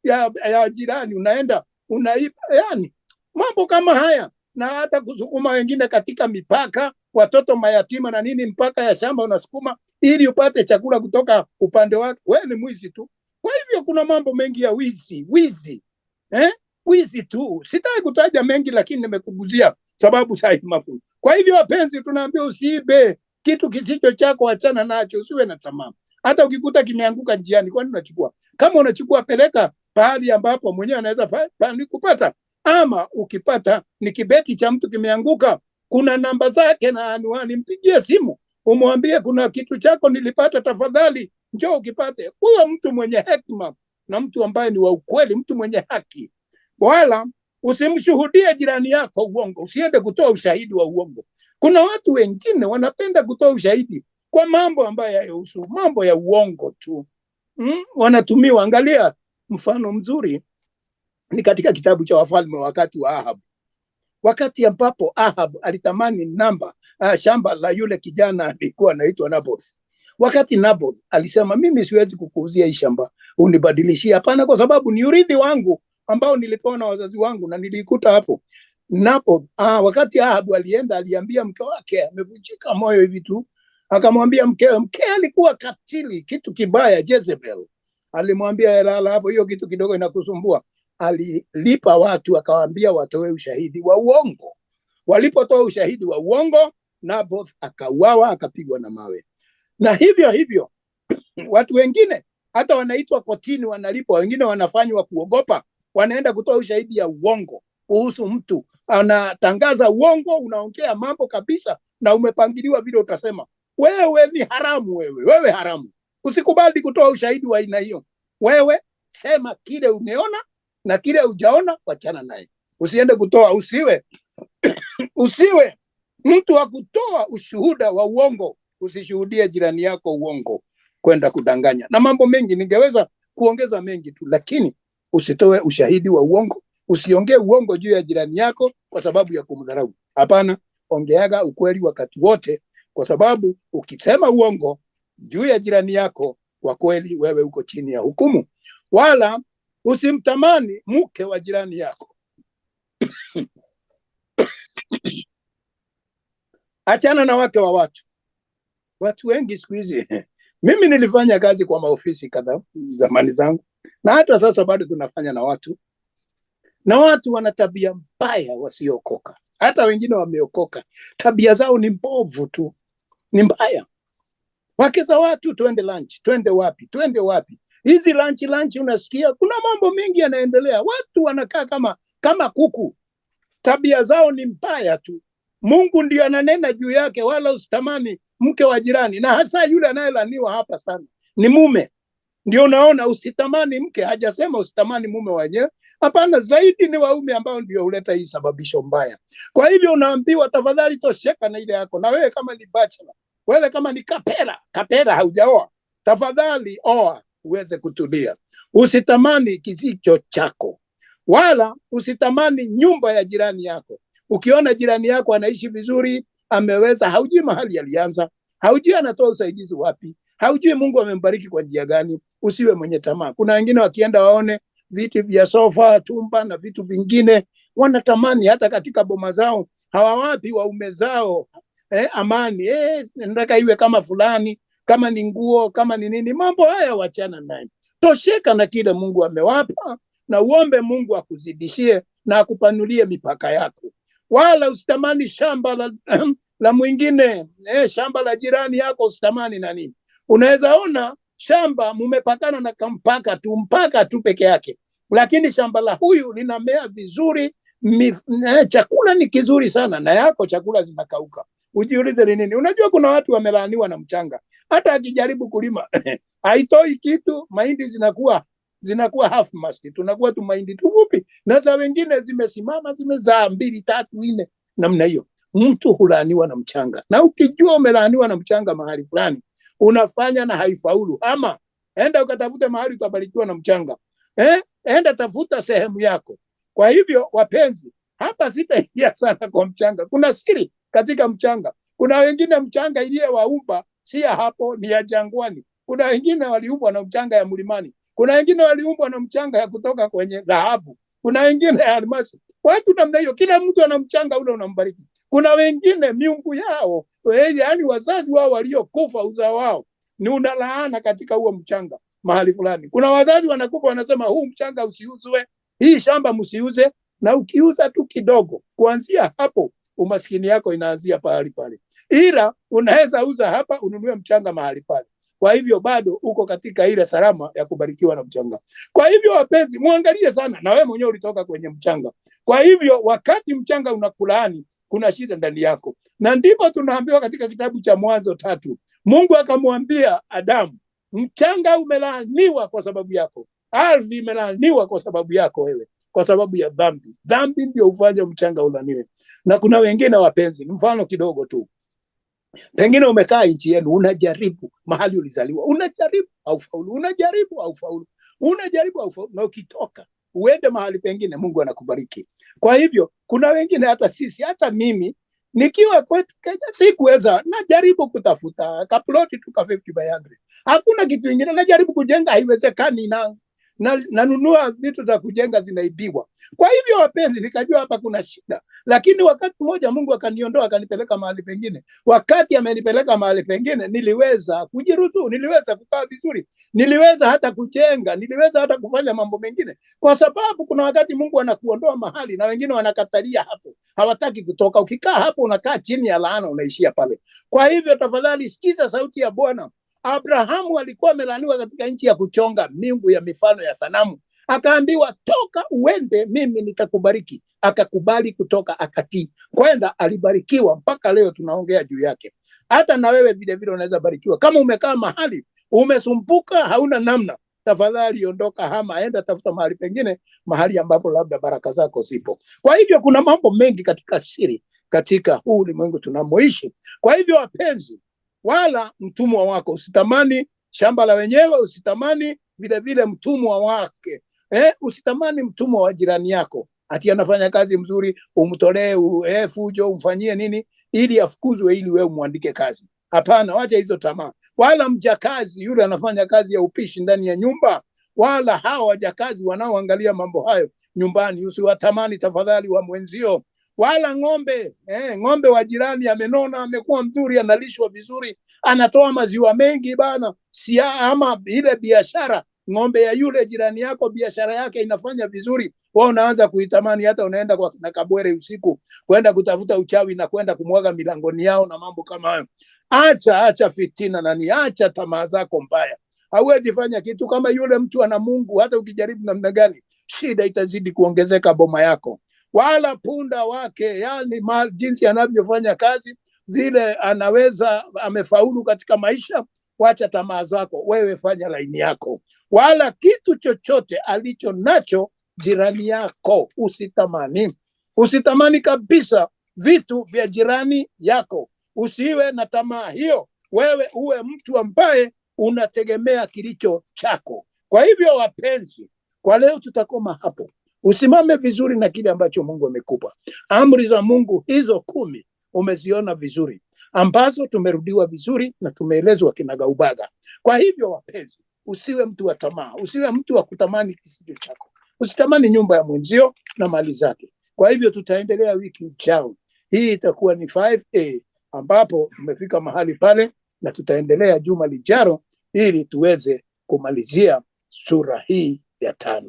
ya jirani, unaenda unaiba, yani mambo kama haya, na hata kusukuma wengine katika mipaka, watoto mayatima na nini, mpaka ya shamba unasukuma ili upate chakula kutoka upande wake. Wewe ni mwizi tu. Kwa hivyo kuna mambo mengi ya wizi tu. Sitaki kutaja mengi, lakini nimekuguzia sababu sahihi mafunzo. Kwa hivyo wapenzi, tunaambia usiibe kitu kisicho chako, achana nacho, usiwe na tamaa. Hata ukikuta kimeanguka njiani, kwani unachukua? Kama unachukua, peleka pahali ambapo mwenyewe anaweza kupata, ama ukipata ni kibeti cha mtu kimeanguka, kuna namba zake na anwani, mpigie simu umwambie kuna kitu chako nilipata, tafadhali njoo ukipate. Huyo mtu mwenye hekima na mtu ambaye ni wa ukweli, mtu mwenye haki. Wala usimshuhudie jirani yako uongo, usiende kutoa ushahidi wa uongo. Kuna watu wengine wanapenda kutoa ushahidi kwa mambo ambayo hayahusu, mambo ya uongo tu. Wanatumiwa. Angalia mfano mzuri ni katika kitabu cha Wafalme, wakati wa Ahab. Wakati ambapo Ahab alitamani shamba la yule kijana alikuwa anaitwa Naboth. Wakati Naboth alisema mimi siwezi kukuuzia hii shamba unibadilishie, hapana, kwa sababu ni urithi wangu ambao nilipewa na wazazi wangu na nilikuta hapo. Naboth wakati Ahabu alienda, aliambia mke wake, amevunjika moyo hivi tu, akamwambia mke alikuwa katili, kitu kibaya, Jezebel. Alimwambia lala hapo, hiyo kitu kidogo inakusumbua. Alilipa watu, akawaambia watoe ushahidi wa uongo. Walipotoa ushahidi wa uongo, Naboth akauawa, akapigwa na mawe. Na hivyo hivyo watu wengine hata wanaitwa kotini, wanalipwa, wengine wanafanywa kuogopa, wanaenda kutoa ushahidi ya uongo kuhusu mtu, anatangaza uongo, unaongea mambo kabisa na umepangiliwa vile utasema. Wewe ni haramu, wewe haramu. Usikubali kutoa ushahidi wa aina hiyo. Wewe sema kile umeona na kile hujaona, wachana naye. Usiende kutoa, usiwe mtu wa kutoa ushuhuda wa uongo. Usishuhudie jirani yako uongo, kwenda kudanganya na mambo mengi. Ningeweza kuongeza mengi tu, lakini usitoe ushahidi wa uongo. Usiongee uongo juu ya jirani yako kwa sababu ya kumdharau. Hapana, ongeaga ukweli wakati wote, kwa sababu ukisema uongo juu ya jirani yako, kwa kweli wewe uko chini ya hukumu. Wala usimtamani mke wa jirani yako. Achana na wake wa watu. Watu wengi siku hizi mimi nilifanya kazi kwa maofisi kadhaa zamani zangu, na hata sasa bado tunafanya na watu, na watu wana tabia mbaya wasiokoka. Hata wengine wameokoka, tabia zao ni mbovu tu, ni mbaya. Wake za watu, twende lunch, twende wapi. Hizi lunch unasikia kuna mambo mengi yanaendelea. Watu wanakaa kama kuku. Tabia zao ni mbaya tu. Mungu ndio ananena juu yake, wala usitamani mke wa jirani. Na hasa yule anayelaniwa hapa sana ni mume. Ndio unaona usitamani mke, hajasema usitamani mume wenyewe. Hapana, zaidi ni waume ambao ndio huleta hii sababisho mbaya. Kwa hivyo unaambiwa tafadhali tosheka na ile yako. Na wewe kama ni bachelor, wewe kama ni kapera haujaoa, tafadhali oa uweze kutulia. Usitamani kisicho chako, wala usitamani nyumba ya jirani yako. Ukiona jirani yako anaishi vizuri, ameweza, haujui mahali alianza, haujui anatoa usaidizi wapi, haujui Mungu amembariki kwa njia gani, usiwe mwenye tamaa. Kuna wengine wakienda waone viti vya sofa, tumba na vitu vingine, wanatamani hata katika boma zao, hawawapi waume zao amani. Nataka iwe kama fulani, kama ni nguo, kama ni nini. Mambo haya wachana naye. Tosheka na kile Mungu amewapa na uombe Mungu akuzidishie na akupanulie mipaka yako. Wala usitamani shamba la mwingine, shamba la jirani yako usitamani na nini. Unaweza ona shamba mumepakana na mpaka tu peke yake, lakini shamba la huyu linamea vizuri, chakula ni kizuri sana, na yako chakula zinakauka. Ujiulize ni nini? Unajua kuna watu wamelaaniwa na mchanga, hata akijaribu kulima haitoi kitu. Mahindi zinakuwa half mast, tunakuwa tu mahindi tufupi, na za wengine zimesimama, zimezaa 2, 3, 4 namna hiyo. Mtu hulaaniwa na mchanga, na ukijua umelaaniwa na mchanga mahali fulani unafanya na haifaulu, ama enda ukatafute mahali utabarikiwa na mchanga. Enda tafuta sehemu yako. Kwa hivyo wapenzi, hapa sitaingia sana kwa mchanga. Kuna siri katika mchanga. Kuna wengine mchanga iliyewaumba si ya hapo, ni ya jangwani. Kuna wengine waliumbwa na mchanga ya mlimani. Kuna wengine waliumbwa na mchanga ya kutoka kwenye dhahabu. Kuna wengine ya almasi. Watu namna hiyo, kila mtu ana mchanga ule unambariki. Kuna wengine miungu yao, yaani wazazi wao waliokufa, uzao wao ni unalaana katika huo mchanga mahali fulani. Kuna wazazi wanakufa, wanasema huu mchanga usiuzwe, hii shamba msiuze, na ukiuza tu kidogo, kuanzia hapo umaskini yako inaanzia pale pale. Ila unaweza uza hapa ununue mchanga mahali pale. Kwa hivyo bado uko katika ile salama ya kubarikiwa na mchanga. Kwa hivyo wapenzi, muangalie sana, na wewe mwenyewe ulitoka kwenye mchanga. Kwa hivyo wakati mchanga unakulaani, kuna shida ndani yako. Na ndipo tunaambiwa katika kitabu cha Mwanzo 3, Mungu akamwambia Adamu, mchanga umelaaniwa kwa sababu yako, ardhi imelaaniwa kwa sababu yako wewe, kwa sababu ya dhambi. Dhambi ndio ufanye mchanga ulaniwe. Na kuna wengine wapenzi, mfano kidogo tu, pengine umekaa nchi yenu, unajaribu mahali ulizaliwa, unajaribu au faulu, unajaribu au faulu, na ukitoka uende mahali pengine, Mungu anakubariki. Kwa hivyo kuna wengine, hata sisi, hata mimi Nikiwa kwetu Kenya sikuweza, najaribu kutafuta kaploti tu ka 50 by 100. Hakuna kitu kingine, najaribu kujenga, haiwezekani, nanunua vitu za kujenga zinaibiwa. Kwa hivyo wapenzi, nikajua hapa kuna shida, lakini wakati mmoja Mungu akaniondoa akanipeleka mahali pengine. Wakati amenipeleka mahali pengine, niliweza kujiruhusu, niliweza kukaa vizuri, niliweza hata kujenga, niliweza hata kufanya mambo mengine, kwa sababu kuna wakati Mungu anakuondoa mahali na wengine wanakatalia hapo, hawataki kutoka. Ukikaa hapo unakaa chini ya laana, unaishia pale. Kwa hivyo tafadhali sikiza sauti ya Bwana. Abrahamu alikuwa amelaaniwa katika nchi ya kuchonga miungu ya mifano ya sanamu. Akaambiwa, toka uende, mimi nitakubariki. Akakubali kutoka, akatii kwenda, alibarikiwa. Mpaka leo tunaongea juu yake. Hata na wewe vile vile unaweza barikiwa. Kama umekaa mahali umesumbuka, hauna namna, tafadhali ondoka, hama, enda tafuta mahali pengine, mahali ambapo labda baraka zako zipo. Kwa hivyo kuna mambo mengi katika siri katika huu ulimwengu tunamoishi. Kwa hivyo wapenzi, wala mtumwa wako, usitamani shamba la wenyewe, usitamani vile vile mtumwa wake. Usitamani mtumwa wa jirani yako, ati anafanya kazi mzuri umtolee fujo, umfanyie nini ili afukuzwe ili wewe muandike kazi. Hapana, wacha hizo tamaa. Wala mjakazi yule anafanya kazi ya upishi ndani ya nyumba, wala hawa wajakazi wanaoangalia mambo hayo nyumbani, usiwatamani tafadhali wa mwenzio. Wala ng'ombe, ng'ombe wa jirani amenona, amekuwa mzuri, analishwa vizuri, anatoa maziwa mengi bana, ama ile biashara, ng'ombe ya yule jirani yako biashara yake inafanya vizuri, wao unaanza kuitamani, hata unaenda kwa na kabwere usiku kwenda kutafuta uchawi na kwenda kumwaga milangoni yao na mambo kama hayo. Acha fitina nani, acha tamaa zako mbaya. Hauwezi fanya kitu kama yule mtu ana Mungu. Hata ukijaribu namna gani, shida itazidi kuongezeka boma yako. Wala punda wake, yani jinsi anavyofanya kazi vile anaweza amefaulu katika maisha. Wacha tamaa zako, wewe fanya laini yako. Wala kitu chochote alicho nacho jirani yako usitamani. Usitamani kabisa vitu vya jirani yako, usiwe na tamaa hiyo. Wewe uwe mtu ambaye unategemea kilicho chako. Kwa hivyo wapenzi, kwa leo tutakoma hapo. Usimame vizuri na kile ambacho Mungu amekupa. Amri za Mungu hizo 10 umeziona vizuri, ambazo tumerudiwa vizuri na tumeelezwa kinagaubaga. Kwa hivyo wapenzi, usiwe mtu wa tamaa, usiwe mtu wa kutamani kisicho chako. Usitamani nyumba ya mwenzio na mali zake. Kwa hivyo tutaendelea wiki ijao. Hii itakuwa ni 5A ambapo tumefika mahali pale, na tutaendelea juma lijalo ili tuweze kumalizia sura hii ya 5.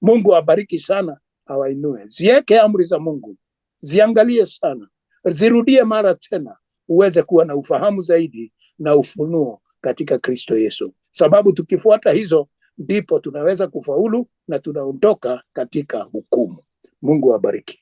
Mungu abariki sana, awainue. Ziweke amri za Mungu, ziangalie sana, zirudie mara tena, uweze kuwa na ufahamu zaidi na ufunuo katika Kristo Yesu. Sababu tukifuata hizo ndipo tunaweza kufaulu na tunaondoka katika hukumu. Mungu abariki.